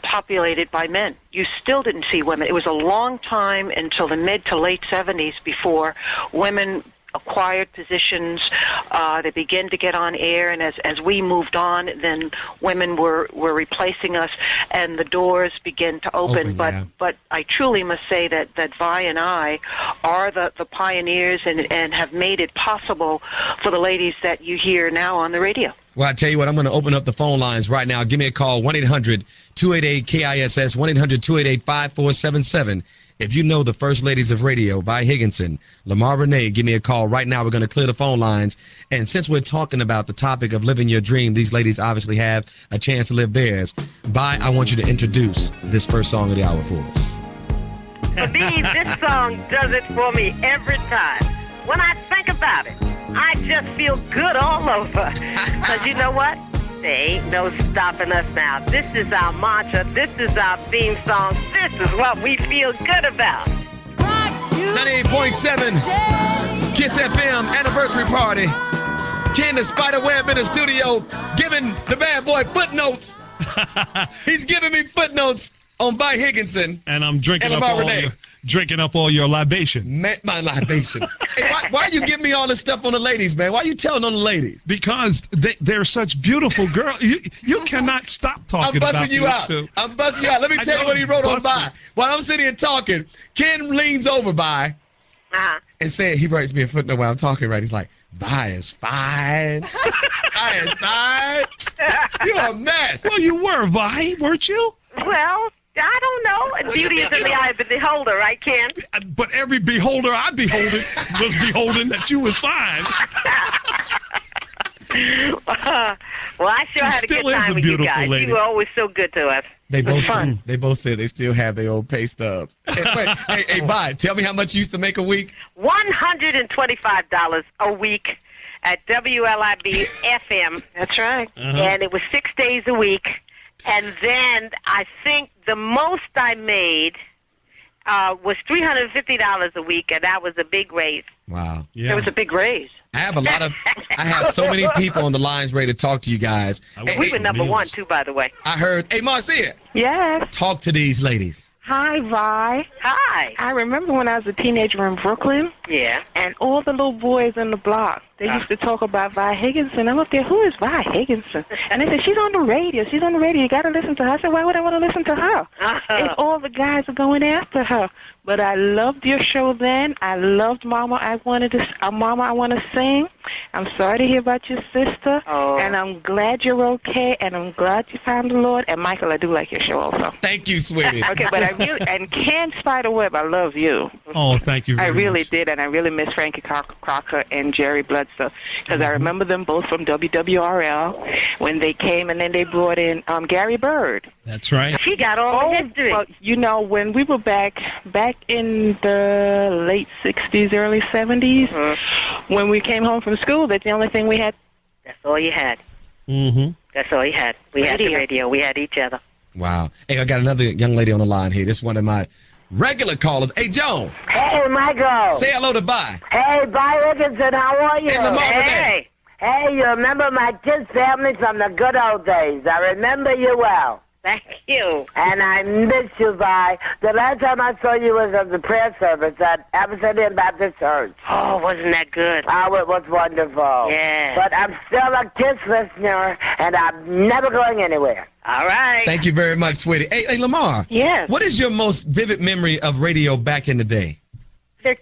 populated by men. You still didn't see women. It was a long time until the mid to late 70s before women acquired positions. They began to get on air, and as we moved on, then women were replacing us, and the doors began to open. But I truly must say that Vi and I are the pioneers and have made it possible for the ladies that you hear now on the radio. Well, I tell you what, I'm going to open up the phone lines right now. Give me a call, 1-800-288-KISS, 1-800-288-5477. If you know the first ladies of radio, Vi Higginson, Lamar Renee, give me a call right now. We're going to clear the phone lines. And since we're talking about the topic of living your dream, these ladies obviously have a chance to live theirs. Vi, I want you to introduce this first song of the hour for us. For me, this song does it for me every time. When I think about it, I just feel good all over. Because you know what? There ain't no stopping us now. This is our mantra. This is our theme song. This is what we feel good about. 98.7 KISS FM anniversary party. Candace Spiderweb in the studio giving the bad boy footnotes. He's giving me footnotes on Vi Higginson. And I'm drinking up all your libation. My libation. Hey, why are you giving me all this stuff on the ladies, man? Why are you telling on the ladies? Because they're such beautiful girls. You cannot stop talking about I'm busting you out. Too. I'm busting you out. Let me tell you what he wrote on Vi. While I'm sitting here talking, Ken leans over Vi and said, he writes me a footnote while I'm talking, right? He's like, Vi is fine. Vi is fine. You're a mess. Well, you were, Vi, weren't you? Well, I don't know. Beauty is in the eye of the beholder, right, Ken? But every beholder I beholded was beholding that you was fine. Well, I sure had a good time with you guys. Lady. You were always so good to us. They both said they still have their old pay stubs. Hey, Vi, tell me how much you used to make a week. $125 a week at WLIB FM. That's right. And it was 6 days a week. And then I think the most I made was $350 a week, and that was a big raise. Wow. Yeah. It was a big raise. I have so many people on the lines ready to talk to you guys. We were number one, too, by the way. I heard. Hey, Marcia. Yes. Talk to these ladies. Hi, Vi. Hi. I remember when I was a teenager in Brooklyn. Yeah. And all the little boys in the block, they used to talk about Vi Higginson. I'm up there, who is Vi Higginson? And they said, she's on the radio. She's on the radio. You got to listen to her. I said, why would I want to listen to her? If all the guys are going after her. But I loved your show then. I loved Mama, I Want to Sing. I'm sorry to hear about your sister. Oh. And I'm glad you're okay. And I'm glad you found the Lord. And Michael, I do like your show also. Thank you, sweetie. Okay, but I really, and Ken Spiderweb, I love you. Oh, thank you very much. I really did, and I really miss Frankie Crocker and Jerry Bloodstow, because I remember them both from WWRL when they came, and then they brought in Gary Bird. That's right. She got all the history. Well, you know, when we were back in the late 60s, early 70s, when we came home from school, that's the only thing we had. That's all you had. Mm-hmm. That's all you had. We had the radio. We had each other. Wow. Hey, I got another young lady on the line here. This is one of my regular callers. Hey, Joan. Hey, Michael. Say hello to Vi. Hey, Vi Higginson, how are you? Hey, Lamar Hey, you remember my kids' family from the good old days. I remember you well. Thank you. And I miss you, Vi. The last time I saw you was at the prayer service at Abyssinian Baptist Church. Oh, wasn't that good? Oh, it was wonderful. Yeah. But I'm still a KISS listener, and I'm never going anywhere. All right. Thank you very much, sweetie. Hey, Lamar. Yes. What is your most vivid memory of radio back in the day?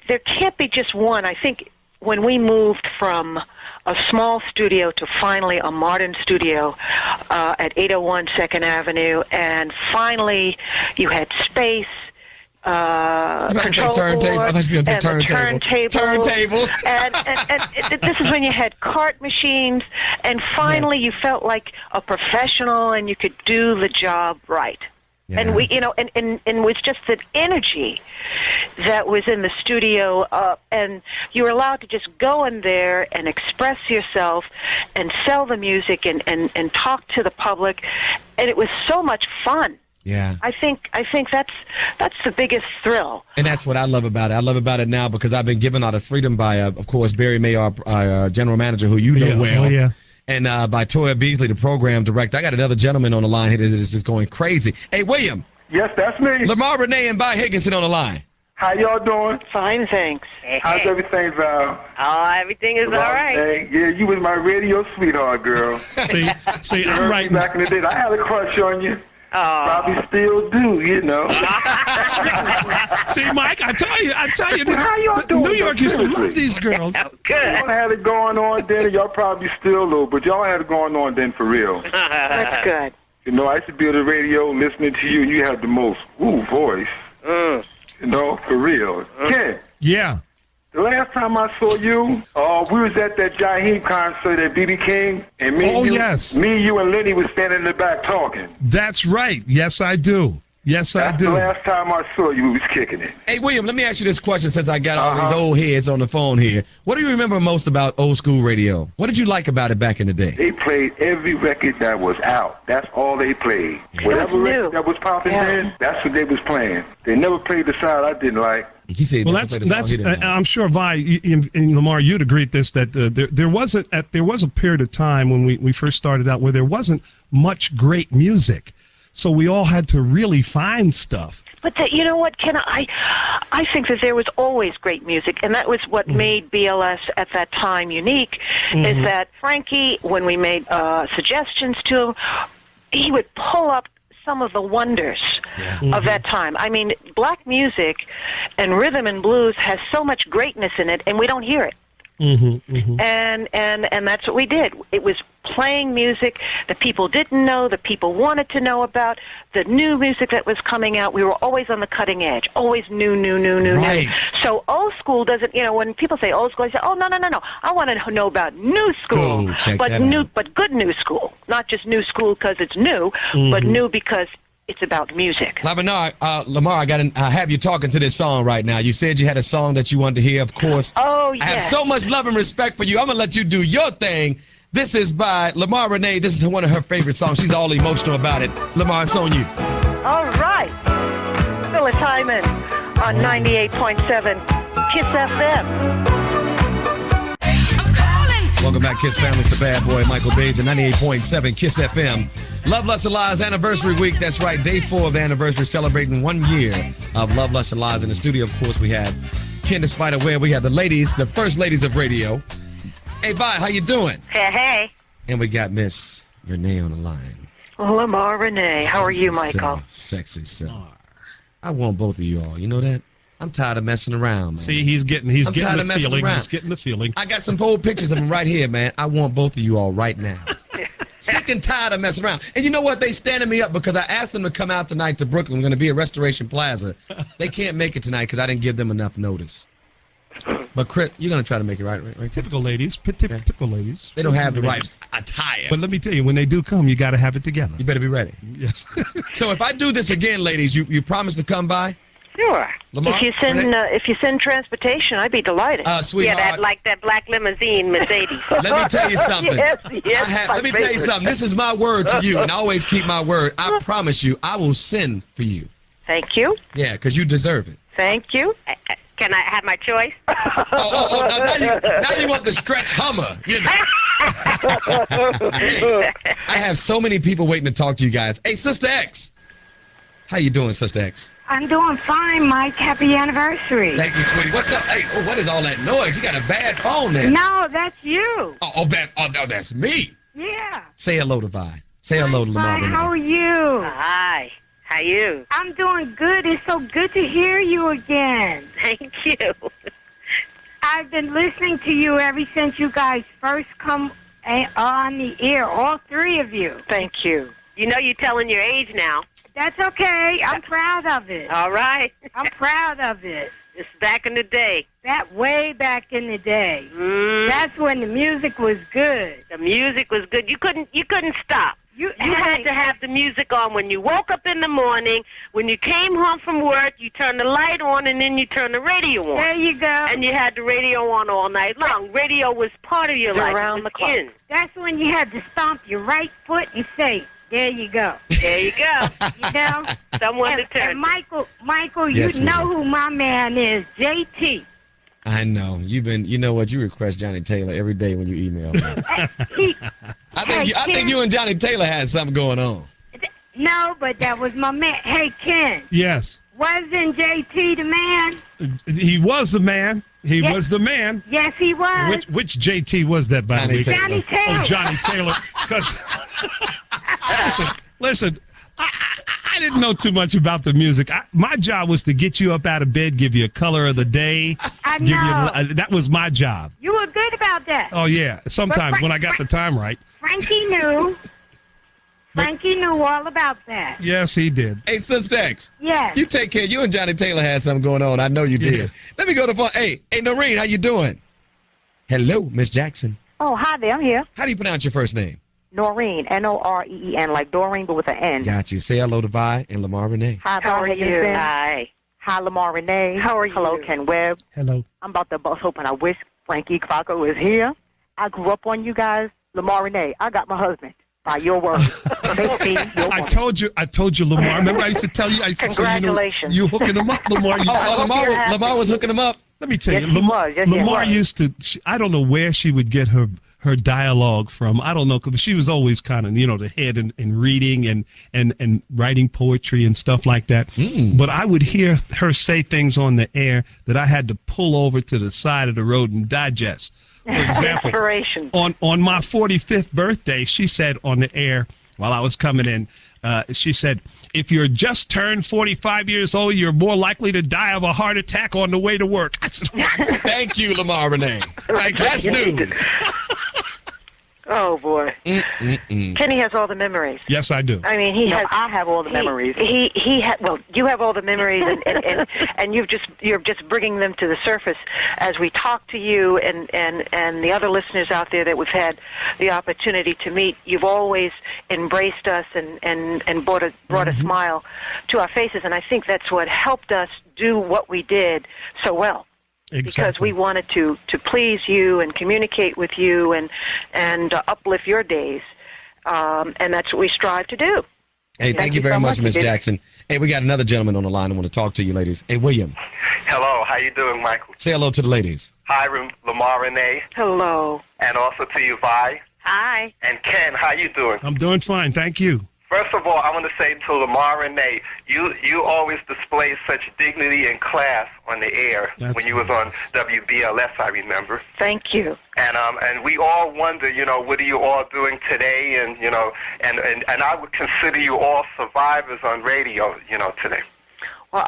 there can't be just one. I think when we moved from a small studio to finally a modern studio at 801 2nd Avenue, and finally you had space, control turntable. board, I thought you were and gonna say turntable. and this is when you had cart machines, and finally you felt like a professional and you could do the job right. Yeah. And we, and it was just the energy that was in the studio, and you were allowed to just go in there and express yourself and sell the music and talk to the public, and it was so much fun. Yeah. I think that's the biggest thrill. And that's what I love about it. I love about it now because I've been given all the freedom by, of course, Barry Mayer, our general manager, who you know well. Oh, yeah. And by Toya Beasley, the program director. I got another gentleman on the line here that is just going crazy. Hey, William. Yes, that's me. Lamar Renee and Vi Higginson on the line. How y'all doing? Fine, thanks. How's everything, Val? Oh, everything is all right. Hey, yeah, you was my radio sweetheart, girl. See, I'm right. Back in the day, I had a crush on you. Oh. Probably still do, you know. See, Mike, I tell you, How y'all doing? New York used to Seriously. love these girls. Y'all had it going on then, and y'all probably still do, but y'all had it going on then for real. That's good. You know, I used to be on the radio listening to you, and you had the most voice. You know, for real. Ken, Yeah. the last time I saw you, we was at that Jaheim concert at B.B. King, and me, yes. me, you, and Lenny was standing in the back talking. That's right. Yes, I do. Yes, I That's do. the last time I saw you, we was kicking it. Hey, William, let me ask you this question since I got all these old heads on the phone here. What do you remember most about old school radio? What did you like about it back in the day? They played every record that was out. That's all they played. Whatever record that was popping then, that's what they was playing. They never played the side I didn't like. He said, well, that's. I'm sure Vi and Lamar, you'd agree with this that there was a period of time when we first started out where there wasn't much great music, so we all had to really find stuff. But you know what, Ken? I think that there was always great music, and that was what made BLS at that time unique. Is that Frankie, when we made suggestions to him, he would pull up some of the wonders of that time. I mean, black music and rhythm and blues has so much greatness in it, and we don't hear it. And that's what we did. It was playing music that people didn't know, that people wanted to know about, the new music that was coming out. We were always on the cutting edge, always new. Right. So old school doesn't, when people say old school, I say, oh, no. I want to know about new school, but good new school, not just new school because it's new, but new because it's about music. Lamar, I have you talking to this song right now. You said you had a song that you wanted to hear, of course. Oh, yes. I have so much love and respect for you. I'm going to let you do your thing. This is by Lamar Renee. This is one of her favorite songs. She's all emotional about it. Lamar, it's on you. All right. Phyllis Hyman on 98.7 KISS FM. Welcome back, KISS family. It's the bad boy, Michael Bays, at 98.7 KISS FM. Love, Lust, and Lies anniversary week. That's right, day 4 of the anniversary, celebrating 1 year of Love, Lust, and Lies. In the studio, of course, we have Ken Spider Webb. We have the ladies, the first ladies of radio. Hey, Vi, how you doing? Hey. And we got Miss Renee on the line. Lamar Renee. How are you, Michael? Sexy self. I want both of you all. You know that? I'm tired of messing around, man. See, he's getting the feeling. He's getting the feeling. I got some old pictures of him right here, man. I want both of you all right now. Sick and tired of messing around. And you know what? They standing me up because I asked them to come out tonight to Brooklyn. We're going to be at Restoration Plaza. They can't make it tonight because I didn't give them enough notice. But Chris, you're going to try to make it right? Typical ladies. Typical ladies. They don't have the right attire. But let me tell you, when they do come, you got to have it together. You better be ready. Yes. So if I do this again, ladies, you promise to come by? Sure. Lamar, if you send transportation, I'd be delighted. Sweetheart. Yeah, that black limousine Mercedes. Let me tell you something. Yes, let me tell you something. This is my word to you, and I always keep my word. I promise you, I will send for you. Thank you. Yeah, because you deserve it. Thank you. Can I have my choice? Now you want the stretch Hummer. You know. I have so many people waiting to talk to you guys. Hey, Sister X. How you doing, Sister X? I'm doing fine, Mike. Happy anniversary. Thank you, sweetie. What's up? Hey, what is all that noise? You got a bad phone there. No, that's you. That's me. Yeah. Say hello to Vi. Say hello to Lamar. How are you? Hi. How you? I'm doing good. It's so good to hear you again. Thank you. I've been listening to you ever since you guys first come on the air, all three of you. Thank you. You know you're telling your age now. That's okay. I'm proud of it. All right. I'm proud of it. It's back in the day. That way back in the day. Mm. That's when the music was good. The music was good. You couldn't stop. You had to have the music on when you woke up in the morning. When you came home from work, you turned the light on, and then you turned the radio on. There you go. And you had the radio on all night long. Radio was part of your life. Around the clock. That's when you had to stomp your right foot and say, there you go. There you go. You know? Someone to turn. And Michael, Yes, you know ma'am. who my man is, JT. I know. You know what? You request Johnny Taylor every day when you email me. I think you and Johnny Taylor had something going on. No, but that was my man. Hey, Ken. Yes. Wasn't JT the man? He was the man. He was the man. Yes, he was. Which JT was that, by the way? Johnny Taylor. Oh, Johnny Taylor. 'Cause listen. I didn't know too much about the music. My job was to get you up out of bed, give you a color of the day. I know. That was my job. You were good about that. Oh, yeah. Sometimes when I got the time right. Frankie knew. Frankie knew all about that. Yes, he did. Hey, Sister X. Yes. You take care. You and Johnny Taylor had something going on. I know you did. Yeah. Let me go to phone. Hey, Noreen, how you doing? Hello, Miss Jackson. Oh, hi there. I'm here. How do you pronounce your first name? Noreen, Noreen, like Doreen, but with an N. Got you. Say hello to Vi and Lamar Renee. Hi, How are Higginson. you? Hi. Hi, Lamar Renee. How are you? Hello, Ken Webb. Hello. I'm about to bust open. I wish Frankie Crocker was here. I grew up on you guys. Lamar Renee, I got my husband. By your word. I told you, Lamar. Remember I used to tell you, I used to say, Congratulations. you hooking him up, Lamar. Lamar was hooking him up. Let me tell Yes, you, he was. Yes, he Lamar was. used to, I don't know where she would get her dialogue from. I don't know, because she was always kind of, the head in reading and writing poetry and stuff like that. But I would hear her say things on the air that I had to pull over to the side of the road and digest. For example, Inspiration. on my 45th birthday, she said on the air while I was coming in, she said, if you're just turned 45 years old, you're more likely to die of a heart attack on the way to work. I said, thank you, Lamar Renee. That's news. Oh, boy. Kenny has all the memories. Yes, I do. I mean, I have all the memories. Well, you have all the memories, and you're just bringing them to the surface as we talk to you and the other listeners out there that we've had the opportunity to meet. You've always embraced us and brought a smile to our faces, and I think that's what helped us do what we did so well. Exactly. Because we wanted to please you and communicate with you and uplift your days, and that's what we strive to do. Hey, thank you very much, Miss Jackson. Hey, we got another gentleman on the line. I want to talk to you, ladies. Hey, William. Hello, how you doing, Michael? Say hello to the ladies. Hi, Lamar Renee. Hello. And also to you, Vi. Hi. And Ken, how you doing? I'm doing fine, thank you. First of all, I want to say to Lamar Renee, you always display such dignity and class on the air. That's when you was on WBLS, I remember. Thank you. And we all wonder, what are you all doing today? And and I would consider you all survivors on radio, today. Well,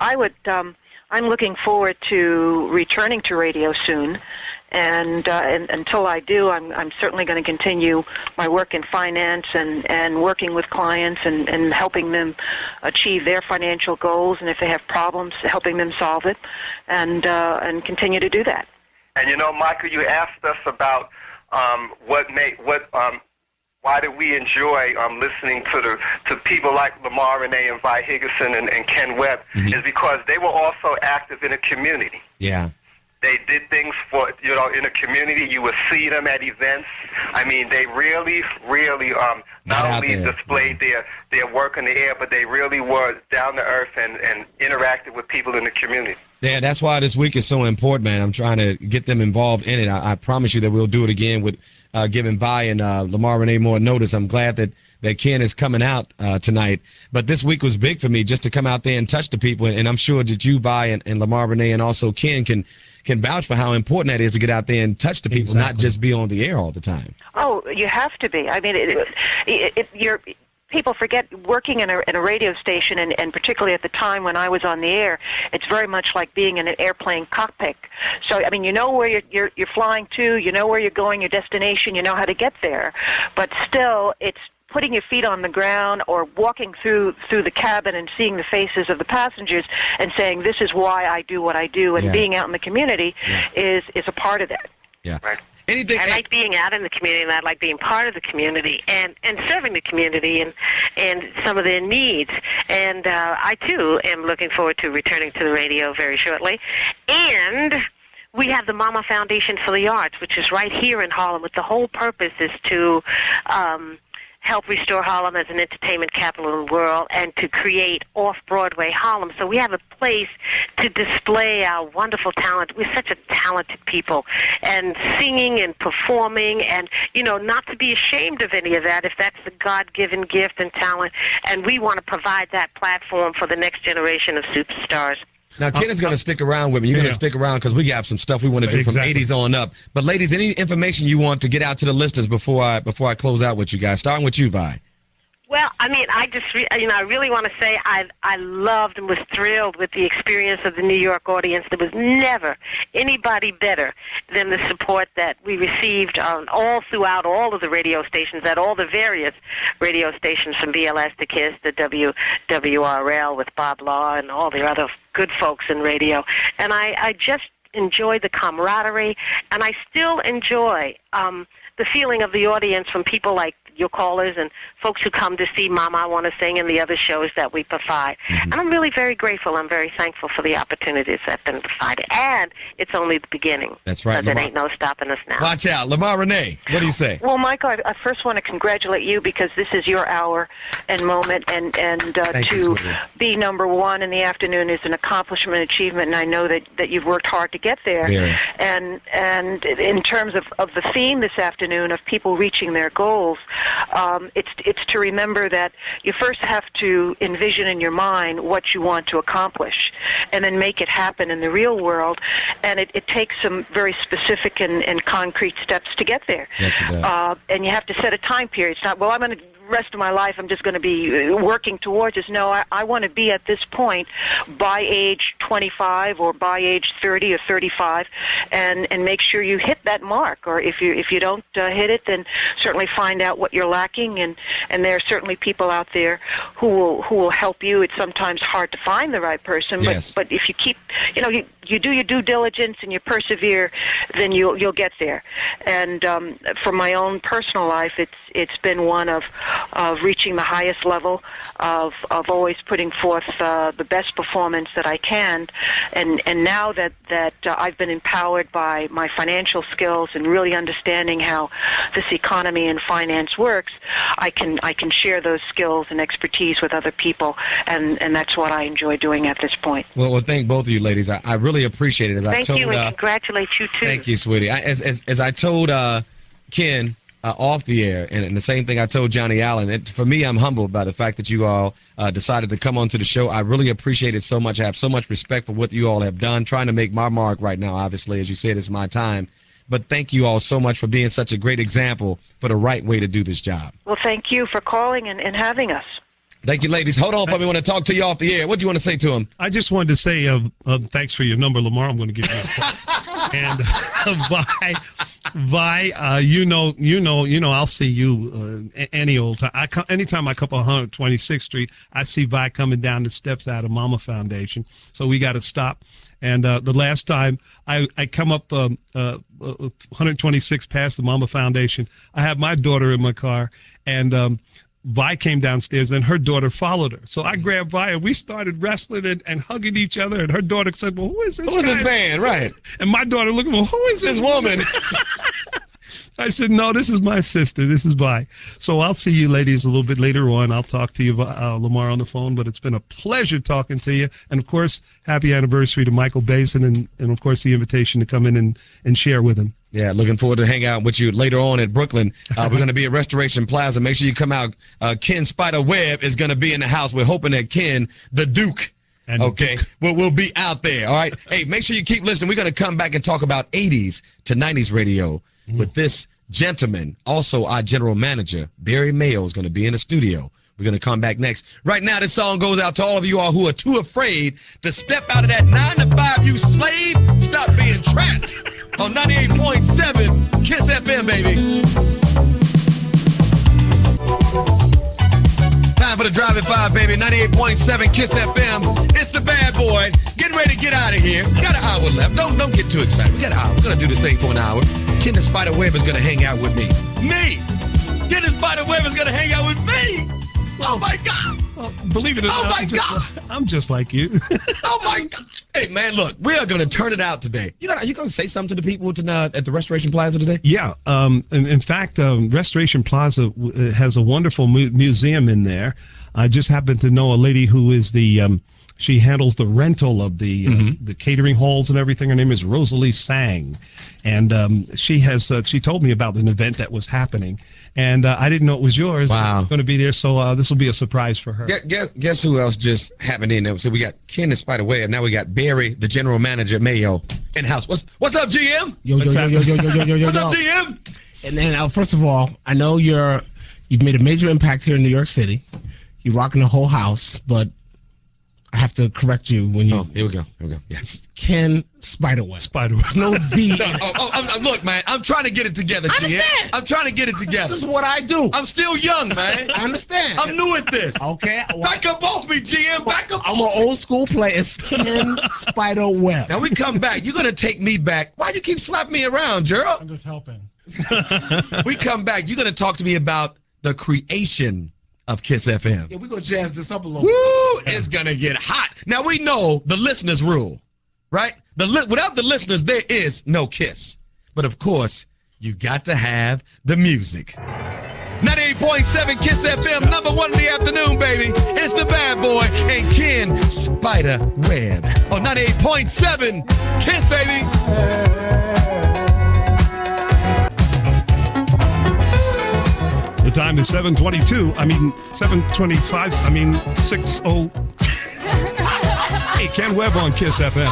I'm looking forward to returning to radio soon, and until I do, I'm certainly going to continue my work in finance and working with clients and helping them achieve their financial goals, and if they have problems, helping them solve it, and continue to do that. And Michael, you asked us about why do we enjoy listening to people like Lamar Renee and Vi Higginson and Ken Webb, is because they were also active in a community. Yeah. They did things for, in a community. You would see them at events. I mean, they really, really not only displayed their work in the air, but they really were down to earth and interacted with people in the community. Yeah, that's why this week is so important, man. I'm trying to get them involved in it. I promise you that we'll do it again with giving Vi and Lamar Renee more notice. I'm glad that Ken is coming out tonight. But this week was big for me just to come out there and touch the people. And I'm sure that you, Vi, and Lamar Renee, and also Ken can vouch for how important that is to get out there and touch the people, not just be on the air all the time. Oh, you have to be. I mean, people forget working in a radio station, and particularly at the time when I was on the air, it's very much like being in an airplane cockpit. So, I mean, you know where you're flying to, you know where you're going, your destination, you know how to get there, but still, it's putting your feet on the ground or walking through the cabin and seeing the faces of the passengers and saying, this is why I do what I do, and being out in the community is a part of that. Yeah. Right. Anything? I like being out in the community, and I like being part of the community and serving the community and some of their needs. And I, too, am looking forward to returning to the radio very shortly. And we have the Mama Foundation for the Arts, which is right here in Harlem, with the whole purpose is to help restore Harlem as an entertainment capital of the world and to create off-Broadway Harlem. So we have a place to display our wonderful talent. We're such a talented people, and singing and performing, and, you know, not to be ashamed of any of that if that's the God-given gift and talent, and we want to provide that platform for the next generation of superstars. Now, Ken is going to stick around with me. You're going to stick around because we got some stuff we want to do from 80s on up. But, ladies, any information you want to get out to the listeners before I close out with you guys? Starting with you, Vi. Well, I mean, I really want to say I loved and was thrilled with the experience of the New York audience. There was never anybody better than the support that we received all throughout all of the radio stations, at all the various radio stations, from BLS to KISS to WRL with Bob Law and all the other good folks in radio. And I just enjoyed the camaraderie, and I still enjoy the feeling of the audience from people like your callers and folks who come to see Mama I Want to Sing and the other shows that we provide. And I'm really very grateful. I'm very thankful for the opportunities that have been provided. And it's only the beginning. That's right. So there ain't no stopping us now. Watch out. Lamar Renee, what do you say? Well, Michael, I first want to congratulate you because this is your hour and moment, and to be number one in the afternoon is an accomplishment, achievement, and I know that you've worked hard to get there. Very. And in terms of the theme this afternoon of people reaching their goals, it's to remember that you first have to envision in your mind what you want to accomplish and then make it happen in the real world, and it takes some very specific and concrete steps to get there. Yes, it does. And you have to set a time period. It's not, well, I'm going to rest of my life I'm just going to be working towards this. No, I want to be at this point by age 25 or by age 30 or 35 and make sure you hit that mark, or if you don't hit it, then certainly find out what you're lacking, and there are certainly people out there who will help you. It's sometimes hard to find the right person, but if you keep, you do your due diligence and you persevere, then you'll get there. And for my own personal life, it's been one of reaching the highest level, of always putting forth the best performance that I can, and now that I've been empowered by my financial skills and really understanding how this economy and finance works, I can share those skills and expertise with other people, and that's what I enjoy doing at this point. Well, thank both of you ladies. I really appreciate it. Thank you, and congratulate you too. Thank you, sweetie. As I told Ken off the air, and the same thing I told Johnny Allen, for me, I'm humbled by the fact that you all decided to come onto the show. I really appreciate it so much. I have so much respect for what you all have done, trying to make my mark right now. Obviously, as you said, it's my time. But thank you all so much for being such a great example for the right way to do this job. Well, thank you for calling and having us. Thank you, ladies. Hold on for me. I want to talk to you off the air. What do you want to say to him? I just wanted to say thanks for your number, Lamar. I'm going to give you a call. And Vi, I'll see you any old time. Anytime I come up 126th Street, I see Vi coming down the steps out of Mama Foundation. So we got to stop. And the last time I come up 126 past the Mama Foundation, I have my daughter in my car, and Vi came downstairs, and her daughter followed her. So I grabbed Vi, and we started wrestling and hugging each other, and her daughter said, well, who is this guy? Who is this man? Right. And my daughter looked, well, who is this woman? I said, no, this is my sister. This is Vi. So I'll see you ladies a little bit later on. I'll talk to you, Lamar, on the phone, but it's been a pleasure talking to you. And, of course, happy anniversary to Michael Basin, and of course, the invitation to come in and share with him. Yeah, looking forward to hang out with you later on at Brooklyn. We're going to be at Restoration Plaza. Make sure you come out. Ken Spider Webb is going to be in the house. We're hoping that Ken, the Duke, we'll be out there. All right. Hey, make sure you keep listening. We're going to come back and talk about 80s to 90s radio with this gentleman. Also, our general manager, Barry Mayo, is going to be in the studio We're going to come back next. Right now, this song goes out to all of you all who are too afraid to step out of that 9-to-5, you slave. Stop being trapped on 98.7 KISS FM, baby. Time for the Drive at 5, baby. 98.7 KISS FM. It's the bad boy. Getting ready to get out of here. We got an hour left. Don't get too excited. We got an hour. We're going to do this thing for an hour. Ken the Spider Webb is going to hang out with me. Me! Ken the Spider Webb is going to hang out with me! Oh, my God! Well, believe it or not, I'm just like you. Oh, my God! Hey, man, look, we are going to turn it out today. Are you going to say something to the people at the Restoration Plaza today? Yeah. In fact, Restoration Plaza has a wonderful museum in there. I just happen to know a lady who is she handles the rental of the catering halls and everything. Her name is Rosalie Sang, and she told me about an event that was happening, and I didn't know it was yours. Wow. Going to be there, so this will be a surprise for her. Guess who else just happened in there? So we got Ken the Spider Webb. Now we got Barry, the general manager at Mayo, in house. What's up, GM? Yo. What's up, GM? And then first of all, I know you've made a major impact here in New York City. You're rocking the whole house, but I have to correct you when you. Oh, here we go. Yes. Ken Spiderweb. Spiderweb. There's no V. Look, man, I'm trying to get it together, I understand. I'm trying to get it together. This is what I do. I'm still young, man. I understand. I'm new at this. Okay. Back up off me, GM. Back up. I'm an old school player. It's Ken Spiderweb. Now we come back. You're going to take me back. Why you keep slapping me around, Gerald? I'm just helping. We come back. You're going to talk to me about the creation of KISS FM. Yeah, we're going to jazz this up a little Woo! It's going to get hot. Now, we know the listeners rule, right? Without the listeners, there is no KISS. But, of course, you got to have the music. 98.7 KISS FM, #1 in the afternoon, baby. It's the bad boy and Ken Spider Webb on 98.7 KISS, baby. The time is 7:22. 7:25. 60. Hey, Ken Webb on KISS FM.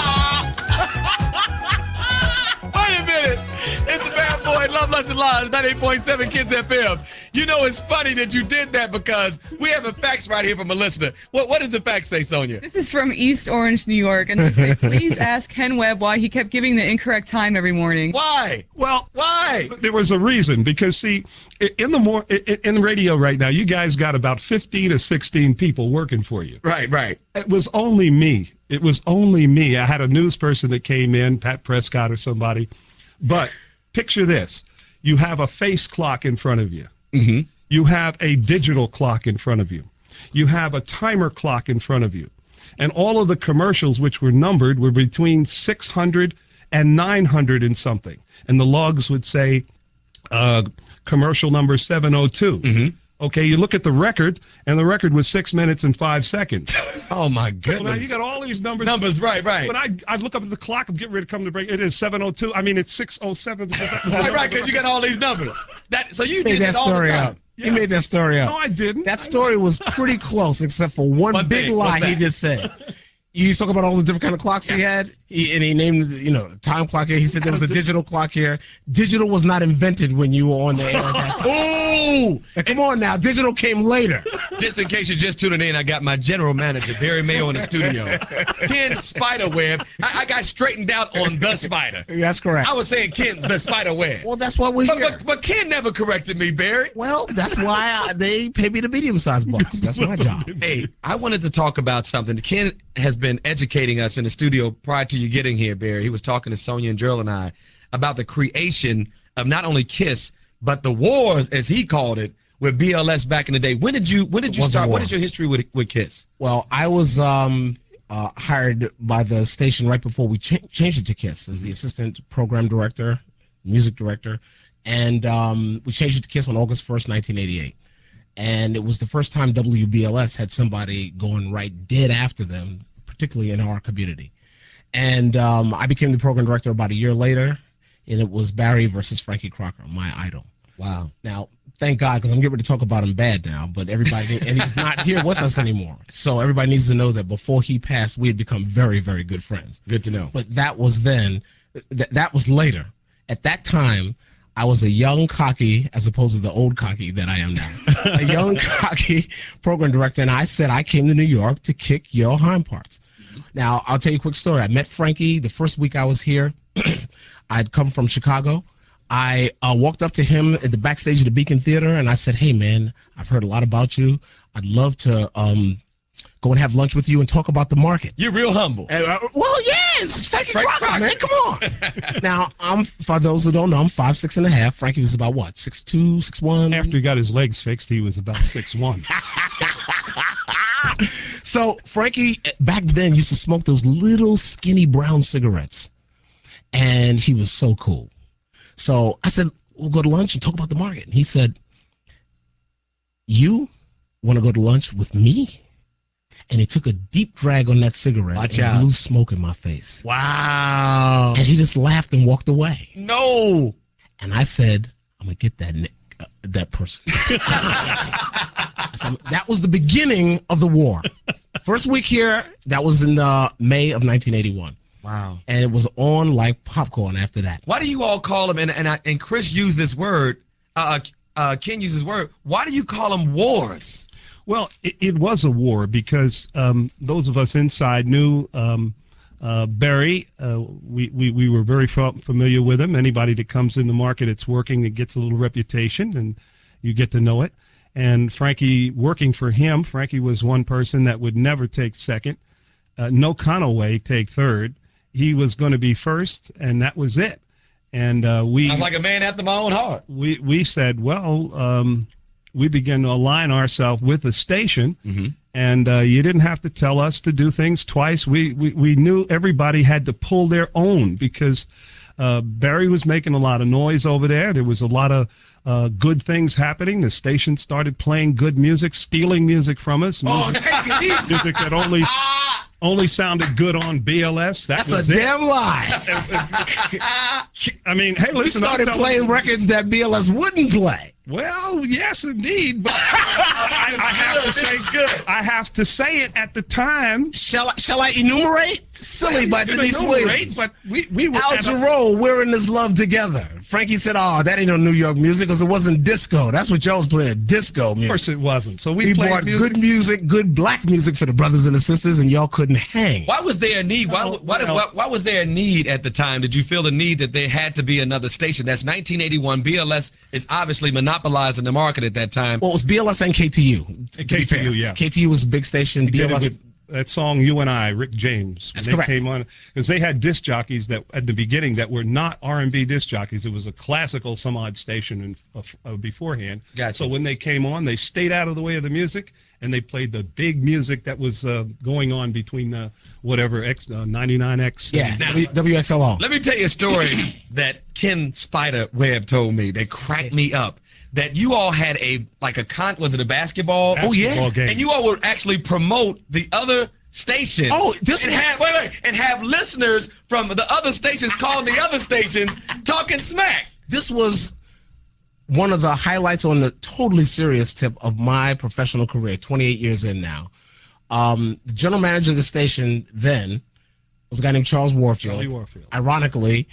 Wait a minute. It's the bad boy, Love, Lust, and Lies, 98.7 KISS FM. You know, it's funny that you did that because we have a fax right here from a listener. What does the fax say, Sonia? This is from East Orange, New York, and they say, please ask Ken Webb why he kept giving the incorrect time every morning. Why? Well, why? There was a reason, because, see, in radio right now, you guys got about 15 to 16 people working for you. Right. It was only me. I had a news person that came in, Pat Prescott or somebody. But picture this. You have a face clock in front of you. Mm-hmm. You have a digital clock in front of you. You have a timer clock in front of you. And all of the commercials, which were numbered, were between 600 and 900 and something. And the logs would say commercial number 702. Mm-hmm. Okay, you look at the record, and the record was 6 minutes and 5 seconds. Oh, my goodness. So now you got all these numbers. Right. When I look up at the clock, I'm getting ready to come to break. It is 7:02. It's 6:07 because that was right, because you got all these numbers. So you made did that it all the story time. up. Yeah. He made that story up. No, I didn't. That story was pretty close, except for one big lie he just said. You talk about all the different kind of clocks he had, and he named, time clock here. He said there was a digital clock here. Digital was not invented when you were on the air at that time. Ooh! Come on now, digital came later. Just in case you're just tuning in, I got my general manager, Barry Mayo, in the studio. Ken Spiderweb. I got straightened out on the spider. That's correct. I was saying Ken the Spiderweb. Well, that's why we're here. But Ken never corrected me, Barry. Well, that's why they pay me the medium-sized bucks. That's my job. Hey, I wanted to talk about something. Ken has been educating us in the studio prior to you getting here, Barry. He was talking to Sonia and Gerald and I about the creation of not only KISS, but the wars, as he called it, with BLS back in the day. When did you start? What is your history with KISS? Well, I was hired by the station right before we changed it to KISS as the assistant program director, music director, and we changed it to KISS on August 1st, 1988. And it was the first time WBLS had somebody going right dead after them, particularly in our community. And I became the program director about a year later, and it was Barry versus Frankie Crocker, my idol. Wow. Now, thank God, because I'm getting ready to talk about him bad now, but everybody, and he's not here with us anymore. So everybody needs to know that before he passed, we had become very, very good friends. Good to know. But that was then, that was later. At that time, I was a young cocky, as opposed to the old cocky that I am now. A young cocky program director, and I said I came to New York to kick your hind parts. Now, I'll tell you a quick story. I met Frankie the first week I was here. I'd come from Chicago. I walked up to him at the backstage of the Beacon Theater, and I said, hey, man, I've heard a lot about you. I'd love to go and have lunch with you and talk about the market. You're real humble. Well, yes, Frankie Crocker, man, come on. Now, for those who don't know, I'm 5'6.5". Frankie was about what, 6'2", 6'1"? After he got his legs fixed, he was about 6'1". So Frankie back then used to smoke those little skinny brown cigarettes, and he was so cool. So I said, we'll go to lunch and talk about the market. And he said, you want to go to lunch with me? And he took a deep drag on that cigarette and blew smoke in my face. Wow. And he just laughed and walked away. No. And I said, I'm going to get that person. So that was the beginning of the war. First week here, that was in May of 1981. Wow. And it was on like popcorn after that. Why do you all call them, and Chris used this word, Ken used this word, why do you call them wars? Well, it was a war because those of us inside knew Barry. We were very familiar with him. Anybody that comes in the market, it's working, it gets a little reputation, and you get to know it. And Frankie, working for him, Frankie was one person that would never take second, no kind of way take third. He was going to be first, and that was it. And we. I'm like a man after my own heart. We said, well. We began to align ourselves with the station, and you didn't have to tell us to do things twice. We knew everybody had to pull their own because Barry was making a lot of noise over there. There was a lot of good things happening. The station started playing good music, stealing music from us. Music that only sounded good on BLS. That's a damn lie. I mean, hey, listen. We started playing records that BLS wouldn't play. Well, yes, indeed. But I have to say it at the time. Shall I enumerate? Silly by Denise Williams. But we were Al Jarreau, We're in This Love Together. Frankie said, oh, that ain't no New York music because it wasn't disco. That's what y'all was playing, disco music. Of course it wasn't. So we brought good music, good black music for the brothers and the sisters, and y'all couldn't hang. Why was there a need? Why was there a need at the time? Did you feel the need that there had to be another station? That's 1981. BLS is obviously monopolizing the market at that time. Well, it was BLS and KTU. KTU, yeah. KTU was a big station. BLS. That song, You and I, Rick James. That's correct. Came on, because they had disc jockeys that at the beginning that were not R&B disc jockeys. It was a classical some odd station beforehand. Gotcha. So when they came on, they stayed out of the way of the music, and they played the big music that was going on between whatever 99X. Yeah, WXLO. Let me tell you a story that Ken Spider Webb told me that cracked me up. That you all had was it a basketball? Oh yeah, game. And you all would actually promote the other station. Oh, and have listeners from the other stations calling the other stations talking smack. This was one of the highlights on the totally serious tip of my professional career. 28 years in now. The general manager of the station then was a guy named Charles Warfield. Charlie Warfield. Ironically.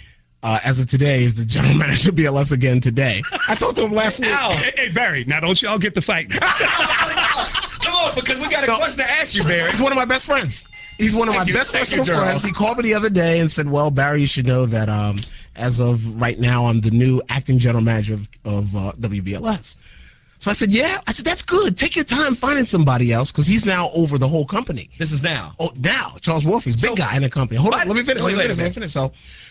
As of today, is the general manager of BLS again today. I talked to him last week. Hey, Barry, now don't y'all get to fighting. Come on, because we got a question to ask you, Barry. He's one of my best friends. He's one of my best personal friends. He called me the other day and said, well, Barry, you should know that as of right now, I'm the new acting general manager of WBLS. So I said, yeah. I said, that's good. Take your time finding somebody else because he's now over the whole company. This is now. Oh, now. Charles Warfield's big guy in the company. Hold on. Let me finish.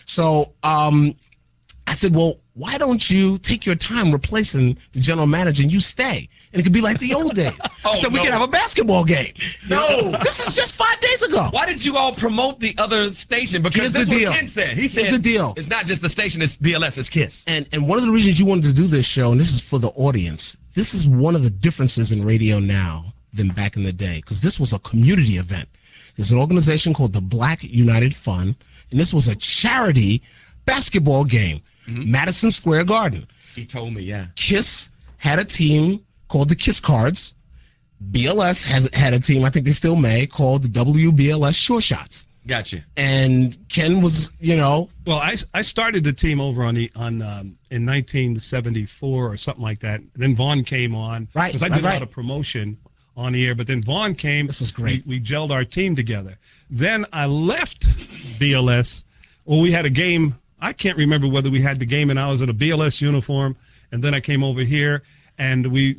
So I said, well, why don't you take your time replacing the general manager and you stay? And it could be like the old days. We could have a basketball game. No. This is just 5 days ago. Why did you all promote the other station? Because that's what Ken said. He said the deal. It's not just the station, it's BLS, it's KISS. And one of the reasons you wanted to do this show, and this is for the audience, this is one of the differences in radio now than back in the day, because this was a community event. There's an organization called the Black United Fund, and this was a charity basketball game, Madison Square Garden. He told me, yeah. KISS had a team called the KISS Cards. BLS had a team, I think they still may, called the WBLS Sure Shots. Gotcha. And Ken was, Well, I started the team over in 1974 or something like that. Then Vaughn came on. Right. Because I did a lot of promotion on the air. But then Vaughn came. This was great. We gelled our team together. Then I left BLS. Well, we had a game. I can't remember whether we had the game and I was in a BLS uniform. And then I came over here. And I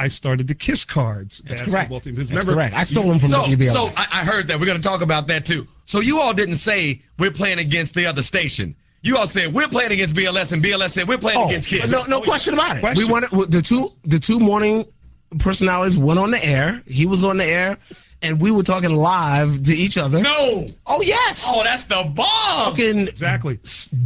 started the KISS cards. That's correct. Team. That's correct. I stole them from WBLS. So I heard that. We're going to talk about that too. So you all didn't say we're playing against the other station. You all said we're playing against BLS, and BLS said we're playing against KISS. No question about it. We wanted the two morning personalities went on the air. He was on the air, and we were talking live to each other. No. Oh yes. Oh, that's the bomb. Exactly.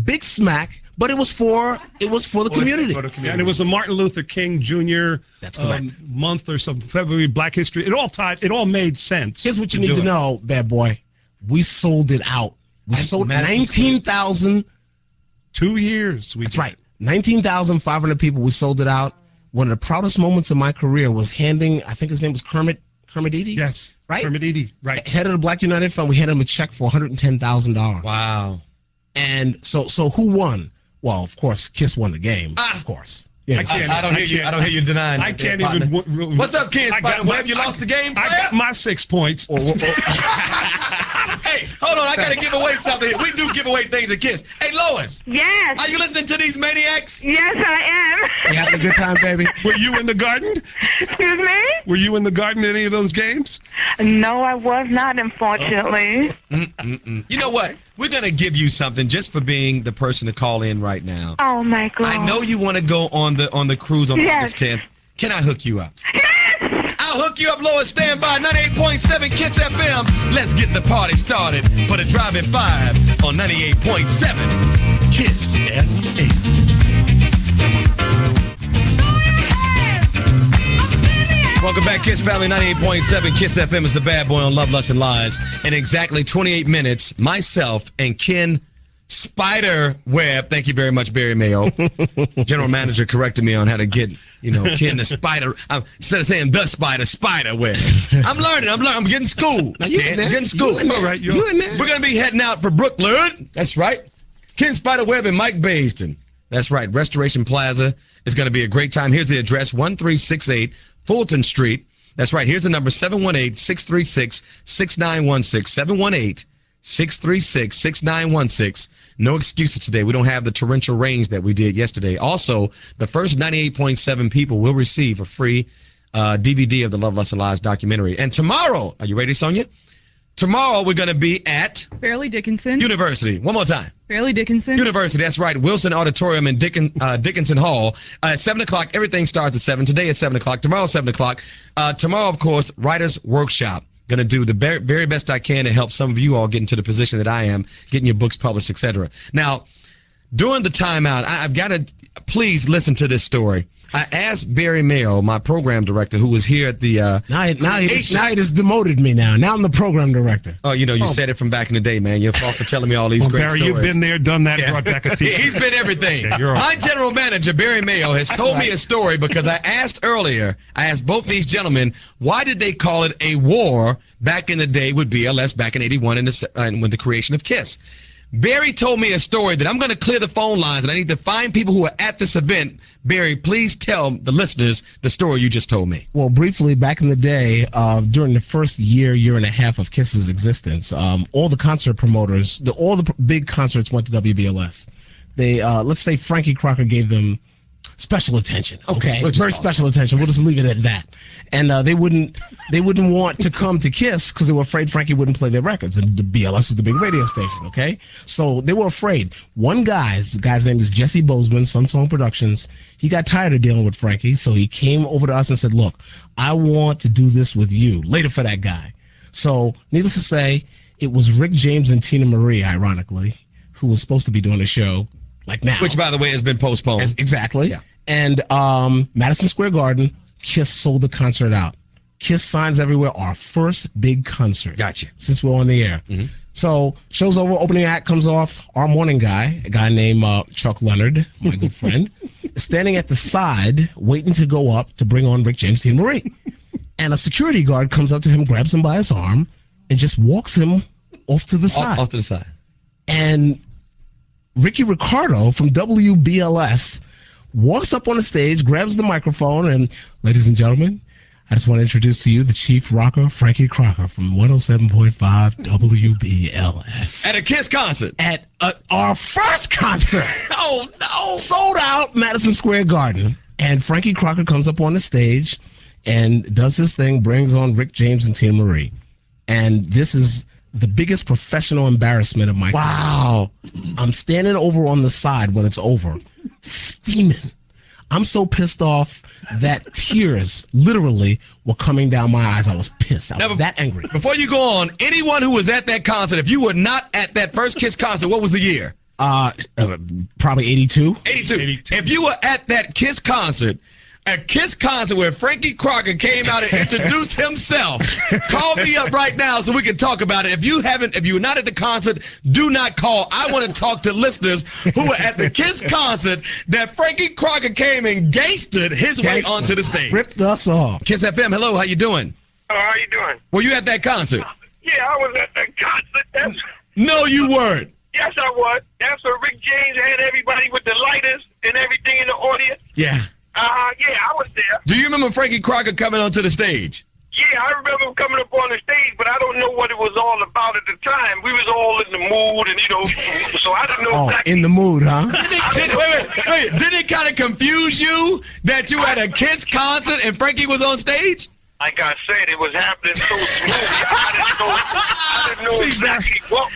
Big smack. But it was for the community. And it was a Martin Luther King Jr. That's correct. Month or some February Black History. It all made sense. Here's what you need to know, bad boy. We sold it out. We sold 19,000. 2 years. That's right. 19,500 people. We sold it out. One of the proudest moments of my career was handing, I think his name was Kermit Eady? Yes. Right? Kermit Eady. Right. Head of the Black United Fund. We handed him a check for $110,000. Wow. And so who won? Well, of course, KISS won the game. Of course. Yeah. I don't hear you denying that. I can't even. What's up, Ken Spiderweb? You lost the game, player? I got my 6 points. Hey, hold on. I got to give away something. We do give away things at KISS. Hey, Lois. Yes. Are you listening to these maniacs? Yes, I am. You having a good time, baby? Were you in the garden? Excuse me? Were you in the garden in any of those games? No, I was not, unfortunately. You know what? We're going to give you something just for being the person to call in right now. Oh, my God. I know you want to go on the cruise on August 10th. Can I hook you up? Yes! I'll hook you up, Lois. Stand by. 98.7 KISS FM. Let's get the party started for the Drive-In 5 on 98.7 KISS FM. Welcome back, KISS Family. 98.7 KISS FM is the bad boy on Love, Lust, and Lies. In exactly 28 minutes, myself and Ken Spiderweb, thank you very much, Barry Mayo, general manager, corrected me on how to get, Ken the Spider. Instead of saying the Spiderweb. I'm learning. I'm getting schooled. I'm getting schooled. All right, you in there. We're going to be heading out for Brooklyn. That's right. Ken Spiderweb and Mike Baisden. That's right. Restoration Plaza is going to be a great time. Here's the address, 1368 Fulton Street. That's right. Here's the number, 718-636-6916. 718-636-6916. No excuses today. We don't have the torrential rains that we did yesterday. Also, the first 98.7 people will receive a free DVD of the Love, Lust, and Lies documentary. And tomorrow, are you ready, Sonia? Tomorrow, we're going to be at Fairleigh Dickinson University. One more time. Fairleigh Dickinson University. That's right. Wilson Auditorium in Dickinson Hall. At 7 o'clock. Everything starts at 7. Today at 7 o'clock. Tomorrow at 7 o'clock. Tomorrow, of course, Writers Workshop. Going to do the very best I can to help some of you all get into the position that I am, getting your books published, etc. Now, during the timeout, I've got to please listen to this story. I asked Barry Mayo, my program director, who was here at the now he just demoted me now. Now I'm the program director. Oh, you said it from back in the day, man. You're fault for telling me all these great Barry, stories. you've been there, done that, brought back a teacher. He's been everything. Okay, you're my general manager, Barry Mayo, has told me a story because I asked both these gentlemen, why did they call it a war back in the day with BLS back in 81 and with the creation of KISS? Barry told me a story that I'm going to clear the phone lines, and I need to find people who are at this event. Barry, please tell the listeners the story you just told me. Well, briefly, back in the day, during the first year and a half of KISS's existence, all the concert promoters, all the big concerts went to WBLS. They, let's say Frankie Crocker gave them special attention. Okay, very special attention. We'll just leave it at that. And they wouldn't want to come to KISS because they were afraid Frankie wouldn't play their records. And the BLS was the big radio station. Okay, so they were afraid. One guy's name is Jesse Bozeman, Sun Song Productions. He got tired of dealing with Frankie, so he came over to us and said, "Look, I want to do this with you." Later for that guy. So needless to say, it was Rick James and Tina Marie, ironically, who was supposed to be doing the show. Like now. Which, by the way, has been postponed. Exactly. Yeah. And Madison Square Garden, KISS sold the concert out. KISS signs everywhere. Our first big concert. Gotcha. Since we're on the air. Mm-hmm. So, show's over, opening act comes off. Our morning guy, a guy named Chuck Leonard, my good friend, standing at the side, waiting to go up to bring on Rick James, Tina Marie. And a security guard comes up to him, grabs him by his arm, and just walks him off to the side. Off to the side. And Ricky Ricardo from WBLS walks up on the stage, grabs the microphone, and ladies and gentlemen, I just want to introduce to you the chief rocker, Frankie Crocker from 107.5 WBLS. At a Kiss concert. At our first concert. Oh, no. Sold out Madison Square Garden. And Frankie Crocker comes up on the stage and does his thing, brings on Rick James and Tina Marie. And this is the biggest professional embarrassment of my career. Wow. I'm standing over on the side when it's over, steaming. I'm so pissed off that tears literally were coming down my eyes. I was pissed. I was that angry. Before you go on, anyone who was at that concert, if you were not at that first Kiss concert, what was the year? Probably 82. 82. If you were at that Kiss concert, a Kiss concert where Frankie Crocker came out and introduced himself, call me up right now so we can talk about it. If you were not at the concert, do not call. I want to talk to listeners who were at the Kiss concert that Frankie Crocker came and gangstered his way onto the stage. Ripped us off. Kiss FM, hello, how you doing? Oh, how you doing? Were you at that concert? Yeah, I was at that concert. No, you weren't. Yes, I was. That's where Rick James had everybody with the lighters and everything in the audience. Yeah. Yeah, I was there. Do you remember Frankie Crocker coming onto the stage? Yeah, I remember him coming up on the stage, but I don't know what it was all about at the time. We was all in the mood, and so I didn't know exactly. In the mood, huh? Wait. Did it kind of confuse you that you had a Kiss concert and Frankie was on stage? Like I said, it was happening so smooth. I didn't know exactly what.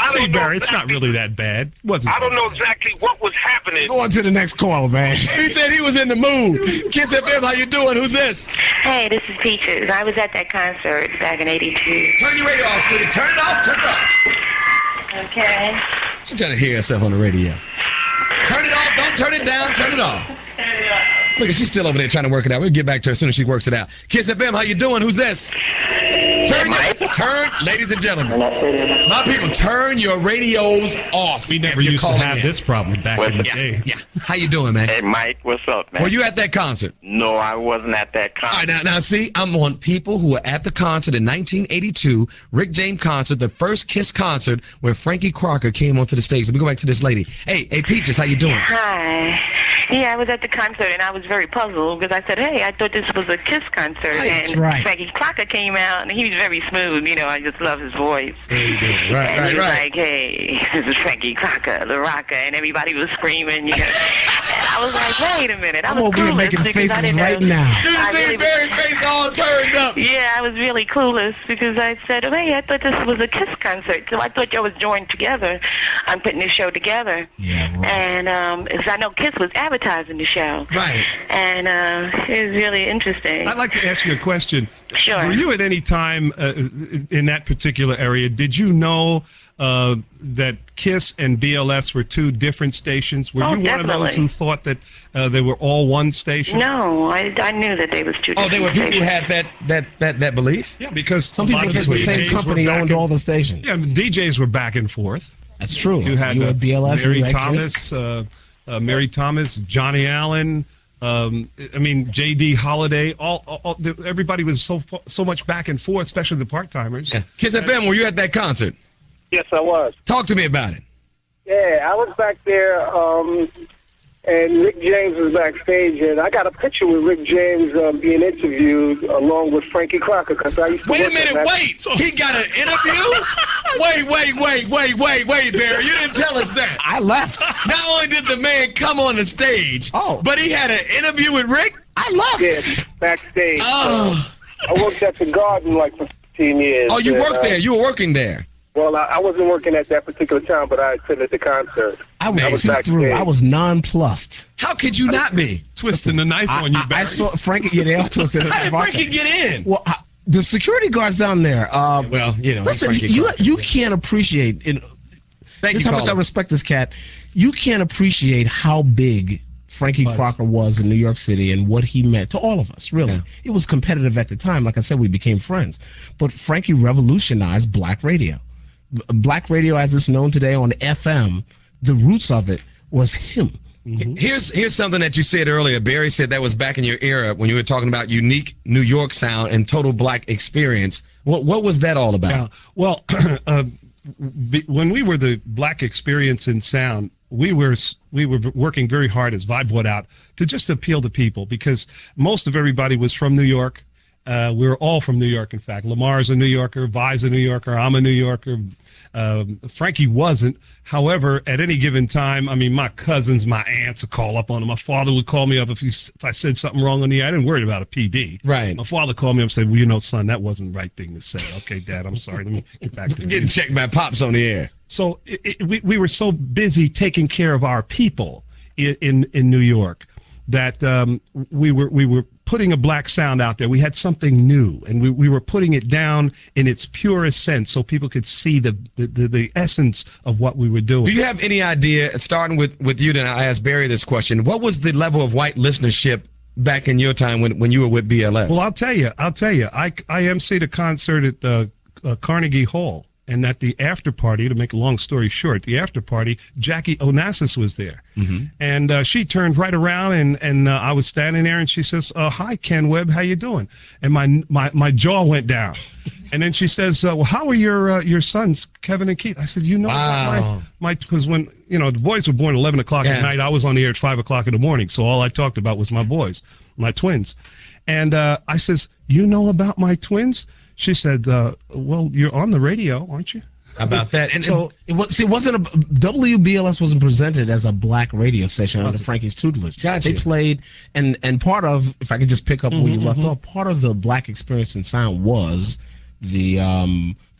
See, Barry, it's not really that bad. I don't know exactly what was happening. Go on to the next call, man. He said he was in the mood. Kiss FM, how you doing? Who's this? Hey, this is Peaches. I was at that concert back in '82. Turn your radio off, sweetie. Turn it off. Turn it off. Okay. She's trying to hear herself on the radio. Turn it off. Don't turn it down. Turn it off. Look, she's still over there trying to work it out. We'll get back to her as soon as she works it out. Kiss FM, how you doing? Who's this? Turn, ladies and gentlemen. My people, turn your radios off. We never used to have this problem back in the day. Yeah. How you doing, man? Hey, Mike, what's up, man? Were you at that concert? No, I wasn't at that concert. All right, now see, I'm on people who were at the concert in 1982, Rick James concert, the first Kiss concert where Frankie Crocker came onto the stage. Let me go back to this lady. Hey, Peaches, how you doing? Hi. Yeah, I was at the concert, and I was very puzzled because I said, hey, I thought this was a Kiss concert. That's and right. Frankie Crocker came out, and he was very smooth. You know, I just love his voice. Right, and he was like, hey, this is Frankie Crocker, the rocker, and everybody was screaming, you know. And I was like, wait a minute. I was over here clueless making because faces I didn't right know. now. You see Barry's face all turned up. Yeah, I was really clueless because I said, oh, hey, I thought this was a Kiss concert. So I thought y'all was joined together. I'm putting this show together. Yeah, right. And because I know Kiss was advertising the show. Right. And it was really interesting. I'd like to ask you a question. Sure. Were you at any time in that particular area, did you know that Kiss and BLS were two different stations? Were you one of those who thought that they were all one station? No, I knew that they was two different Oh, they were people who stations. had that belief? Yeah, because Some people think the same company owned all the stations. Yeah, the DJs were back and forth. That's true. You had had BLS, Mary you had Thomas, Mary Thomas, Johnny Allen. J.D. Holiday. Everybody was so much back and forth, especially the part-timers. Yeah. Kiss FM, were you at that concert? Yes, I was. Talk to me about it. Yeah, I was back there, and Rick James was backstage, and I got a picture with Rick James being interviewed along with Frankie Crocker. Cause I used to Wait a work at minute, that- wait! He got an interview? Wait, Barry, you didn't tell us that. I left. Not only did the man come on the stage, but he had an interview with Rick? I left. Yeah, backstage. Oh. I worked at the Garden like for 15 years. Oh, you and, worked there. You were working there. Well, I wasn't working at that particular time, but I attended the concert. I was backstage. through. I was nonplussed. How could you not be? Twisting the knife on you, Barry. I saw Frankie. Yeah, they all twisted. How did Frankie get in? Well, the security guards down there. Listen, you can't appreciate. Thank you, how much I respect this cat. You can't appreciate how big Frankie Crocker was in New York City and what he meant to all of us, really. Yeah. It was competitive at the time. Like I said, we became friends. But Frankie revolutionized black radio. Black radio as it's known today on FM, the roots of it was him. Here's something that you said earlier. Barry said that was back in your era when you were talking about unique New York sound and total black experience. What was that all about? Yeah. Well, when we were the Black Experience in Sound, we were working very hard, as Vi brought out, to just appeal to people, because most of everybody was from New York. We were all from New York, in fact. Lamar's a New Yorker, Vi's a New Yorker, I'm a New Yorker. Frankie wasn't. However, at any given time, I mean, my cousins, my aunts would call up on him. My father would call me up if I said something wrong on the air. I didn't worry about a PD. Right. My father called me up and said, well, you know, son, that wasn't the right thing to say. Okay, Dad, I'm sorry. Let me get back to getting checked by Pops on the air. So we were so busy taking care of our people in New York that we were putting a black sound out there. We had something new, and we were putting it down in its purest sense so people could see the essence of what we were doing. Do you have any idea, starting with you, then I asked Barry this question, what was the level of white listenership back in your time when you were with BLS? Well, I'll tell you. I emceed a concert at Carnegie Hall. And at the after party, to make a long story short, the after party, Jackie Onassis was there. Mm-hmm. And she turned right around, and I was standing there, and she says, hi, Ken Webb, how you doing? And my jaw went down. And then she says, well, how are your sons, Kevin and Keith? I said, you know, wow. Because when, you know, the boys were born at 11 o'clock at night, I was on the air at 5 o'clock in the morning, so all I talked about was my boys, my twins. And I says, you know about my twins? She said, well, you're on the radio, aren't you? How about that? And so WBLS wasn't presented as a black radio station under Frankie's tutelage. Gotcha. They played, and part of, if I could just pick up where you left off, part of the Black Experience in Sound was the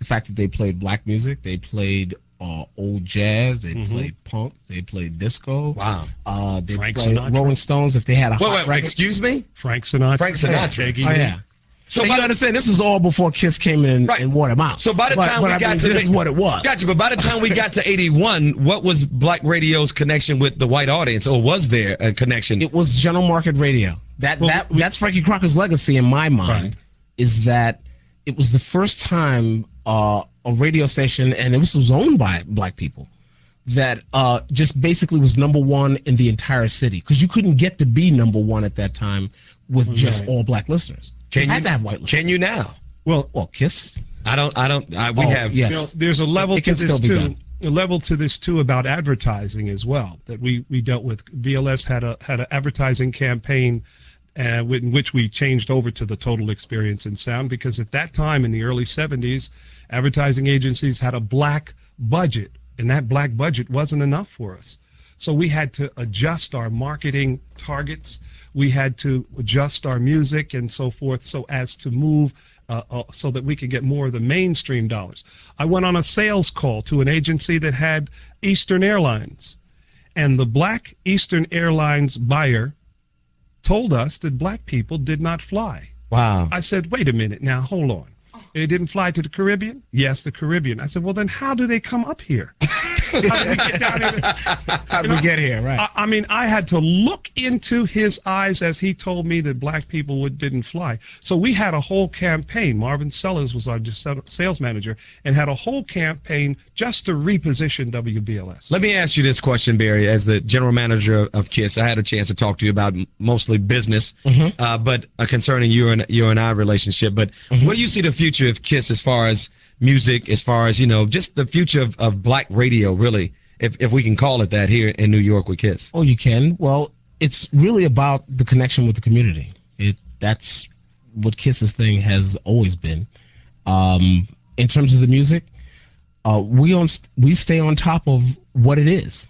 fact that they played black music. They played old jazz. They played punk. They played disco. Wow. They Frank played Sinatra. Rolling Stones. If they had a hot record. Excuse me? Frank Sinatra. Frank Sinatra. Oh, yeah. So you understand, this was all before Kiss came in and wore them out. So by the time we got to this is what it was. Gotcha. But by the time we got to 81, what was Black Radio's connection with the white audience, or was there a connection? It was general market radio. That's Frankie Crocker's legacy in my mind, is that it was the first time a radio station, and this was owned by black people, that just basically was number one in the entire city, because you couldn't get to be number one at that time with just all black listeners. Can you had that white listeners. Can you now? Well, Kiss. We have. Yes. You know, there's a level it to can this still be too. done. A level to this too about advertising as well that we dealt with. BLS had an advertising campaign in which we changed over to the Total Experience in Sound, because at that time in the early 70s, advertising agencies had a black budget, and that black budget wasn't enough for us. So we had to adjust our marketing targets. We had to adjust our music and so forth so as to move so that we could get more of the mainstream dollars. I went on a sales call to an agency that had Eastern Airlines, and the black Eastern Airlines buyer told us that black people did not fly. Wow. I said, wait a minute now, hold on. They didn't fly to the Caribbean? Yes, the Caribbean. I said, well, then how do they come up here? How did we get down here? How did we get here, right? I mean, I had to look into his eyes as he told me that black people didn't fly. So we had a whole campaign. Marvin Sellers was our sales manager and had a whole campaign just to reposition WBLS. Let me ask you this question, Barry. As the general manager of KISS, I had a chance to talk to you about mostly business, but concerning you and I relationship. But what do you see the future of KISS as far as music, as far as, you know, just the future of black radio, really, if we can call it that here in New York with KISS? Oh, you can. Well, it's really about the connection with the community. That's what KISS's thing has always been. In terms of the music, we stay on top of what it is,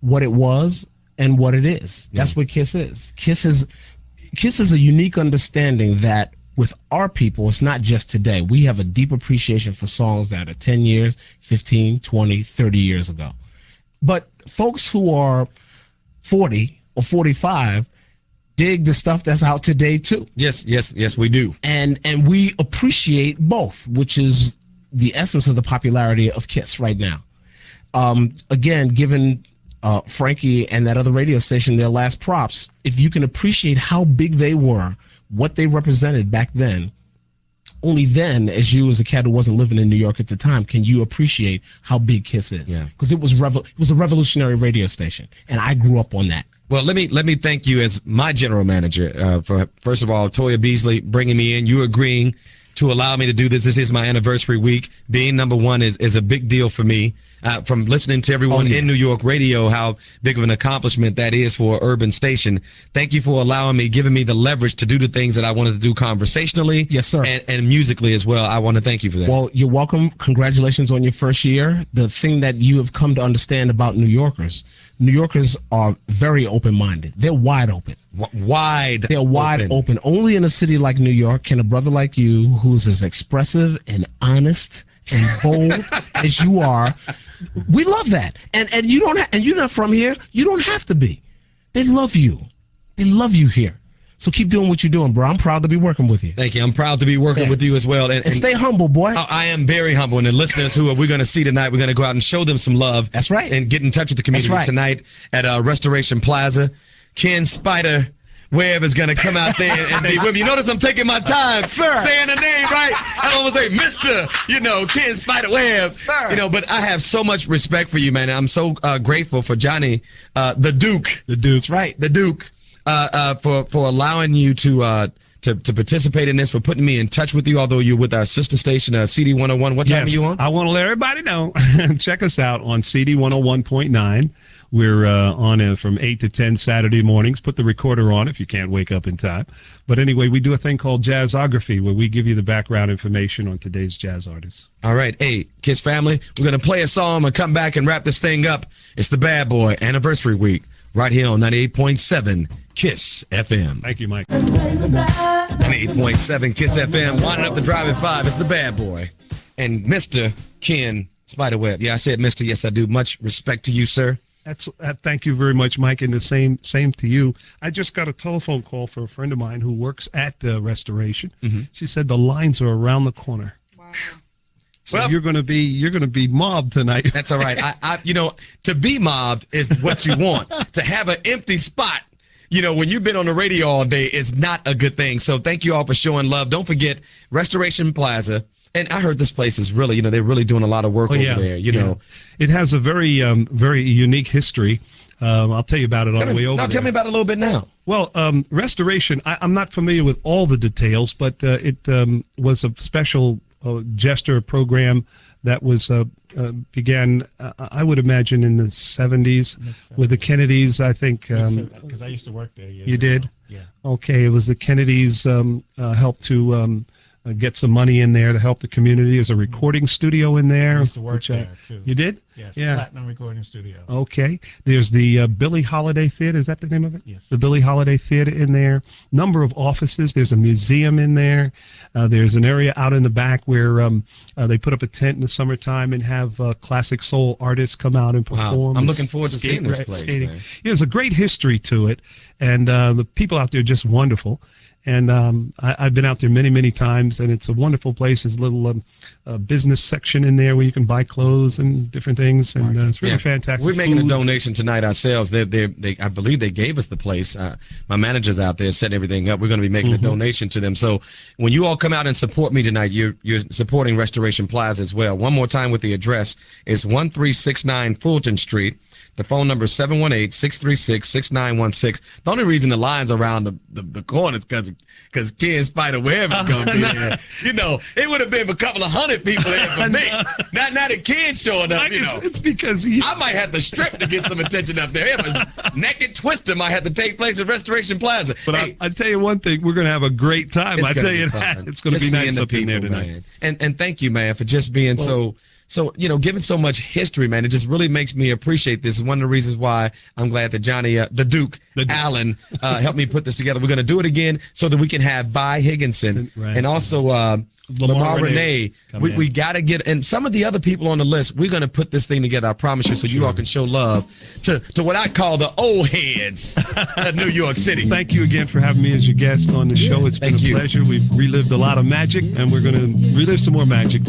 what it was, and what it is. That's what KISS is. KISS is a unique understanding that with our people, it's not just today. We have a deep appreciation for songs that are 10 years, 15, 20, 30 years ago. But folks who are 40 or 45 dig the stuff that's out today too. Yes, we do. And we appreciate both, which is the essence of the popularity of KISS right now. Again, given Frankie and that other radio station their last props, if you can appreciate how big they were, what they represented back then, only then, as you as a cat who wasn't living in New York at the time, can you appreciate how big KISS is. Because it was a revolutionary radio station, and I grew up on that. Well, let me thank you as my general manager for, first of all, Toya Beasley bringing me in. You agreeing to allow me to do this. This is my anniversary week. Being number one is a big deal for me. From listening to everyone in New York radio, how big of an accomplishment that is for an urban station. Thank you for allowing me, giving me the leverage to do the things that I wanted to do conversationally. Yes, sir. And musically as well. I want to thank you for that. Well, you're welcome. Congratulations on your first year. The thing that you have come to understand about New Yorkers are very open-minded. They're wide open. They're wide open. Only in a city like New York can a brother like you, who's as expressive and honest and bold as you are, we love that. And you don't and you're not from here. You don't have to be. They love you. They love you here. So keep doing what you're doing, bro. I'm proud to be working with you. Thank you. I'm proud to be working with you as well. And stay humble, boy. I am very humble. And the listeners who we're going to see tonight, we're going to go out and show them some love. That's right. And get in touch with the community tonight at Restoration Plaza. Ken Spider Webb is going to come out there and be with me. You notice I'm taking my time saying the name right. I almost say Mr. Ken Spider Webb. But I have so much respect for you, man. I'm so grateful for Johnny, the Duke. The Duke. That's right. The Duke, for allowing you to participate in this, for putting me in touch with you, although you're with our sister station, CD 101. What time are you on? I want to let everybody know. Check us out on CD 101.9. We're on from 8 to 10 Saturday mornings. Put the recorder on if you can't wake up in time. But anyway, we do a thing called Jazzography, where we give you the background information on today's jazz artists. All right. Hey, KISS family, we're going to play a song and come back and wrap this thing up. It's the Bad Boy Anniversary Week right here on 98.7 KISS FM. Thank you, Mike. 98.7 KISS FM, winding up the Drive at 5. It's the Bad Boy. And Mr. Ken Spiderweb. Yeah, I said Mr. Yes, I do. Much respect to you, sir. Thank you very much, Mike, and the same to you. I just got a telephone call from a friend of mine who works at Restoration. Mm-hmm. She said the lines are around the corner. Wow. So you're gonna be mobbed tonight. That's all right. I to be mobbed is what you want. To have an empty spot, when you've been on the radio all day, is not a good thing. So thank you all for showing love. Don't forget Restoration Plaza. And I heard this place is really, they're really doing a lot of work over there. It has a very, very unique history. I'll tell you about it on the way over. Tell me about it a little bit now. Well, Restoration. I'm not familiar with all the details, but it was a special gesture program that was began, I would imagine, in the 70s with the Kennedys. I think because I used to work there. You did? Yeah. Okay, it was the Kennedys helped to. Get some money in there to help the community. There's a recording studio in there. I used to work there, too. You did? Yes, yeah. Platinum Recording Studio. Okay. There's the Billie Holiday Theater. Is that the name of it? Yes. The Billie Holiday Theater in there. Number of offices. There's a museum in there. There's an area out in the back where they put up a tent in the summertime and have classic soul artists come out and perform. Wow. I'm looking forward to seeing this place. Yeah, there's a great history to it, and the people out there are just wonderful. And I've been out there many, many times, and it's a wonderful place. There's a little business section in there where you can buy clothes and different things, and it's really fantastic. We're making a donation tonight ourselves. They I believe they gave us the place. My manager's out there setting everything up. We're going to be making a donation to them. So when you all come out and support me tonight, you're supporting Restoration Plaza as well. One more time with the address. It's 1369 Fulton Street. The phone number is 718-636-6916. The only reason the line's around the corner is because Ken Spiderweb is going to be there. It would have been a couple of hundred people there for me. Not that Ken showing up, It's because I might have to strip to get some attention up there. A naked twister might have to take place at Restoration Plaza. But I tell you one thing, we're going to have a great time. I tell you that. It's going to be nice up in there tonight. Man. And thank you, man, for just being so given so much history, man. It just really makes me appreciate this. It's one of the reasons why I'm glad that Johnny, the Duke Allen, helped me put this together. We're going to do it again so that we can have Vi Higginson and also Lamar Renee. We got to get, and some of the other people on the list, we're going to put this thing together, I promise you, so you all can show love to what I call the old heads of New York City. Thank you again for having me as your guest on the show. It's been a pleasure. We've relived a lot of magic, and we're going to relive some more magic.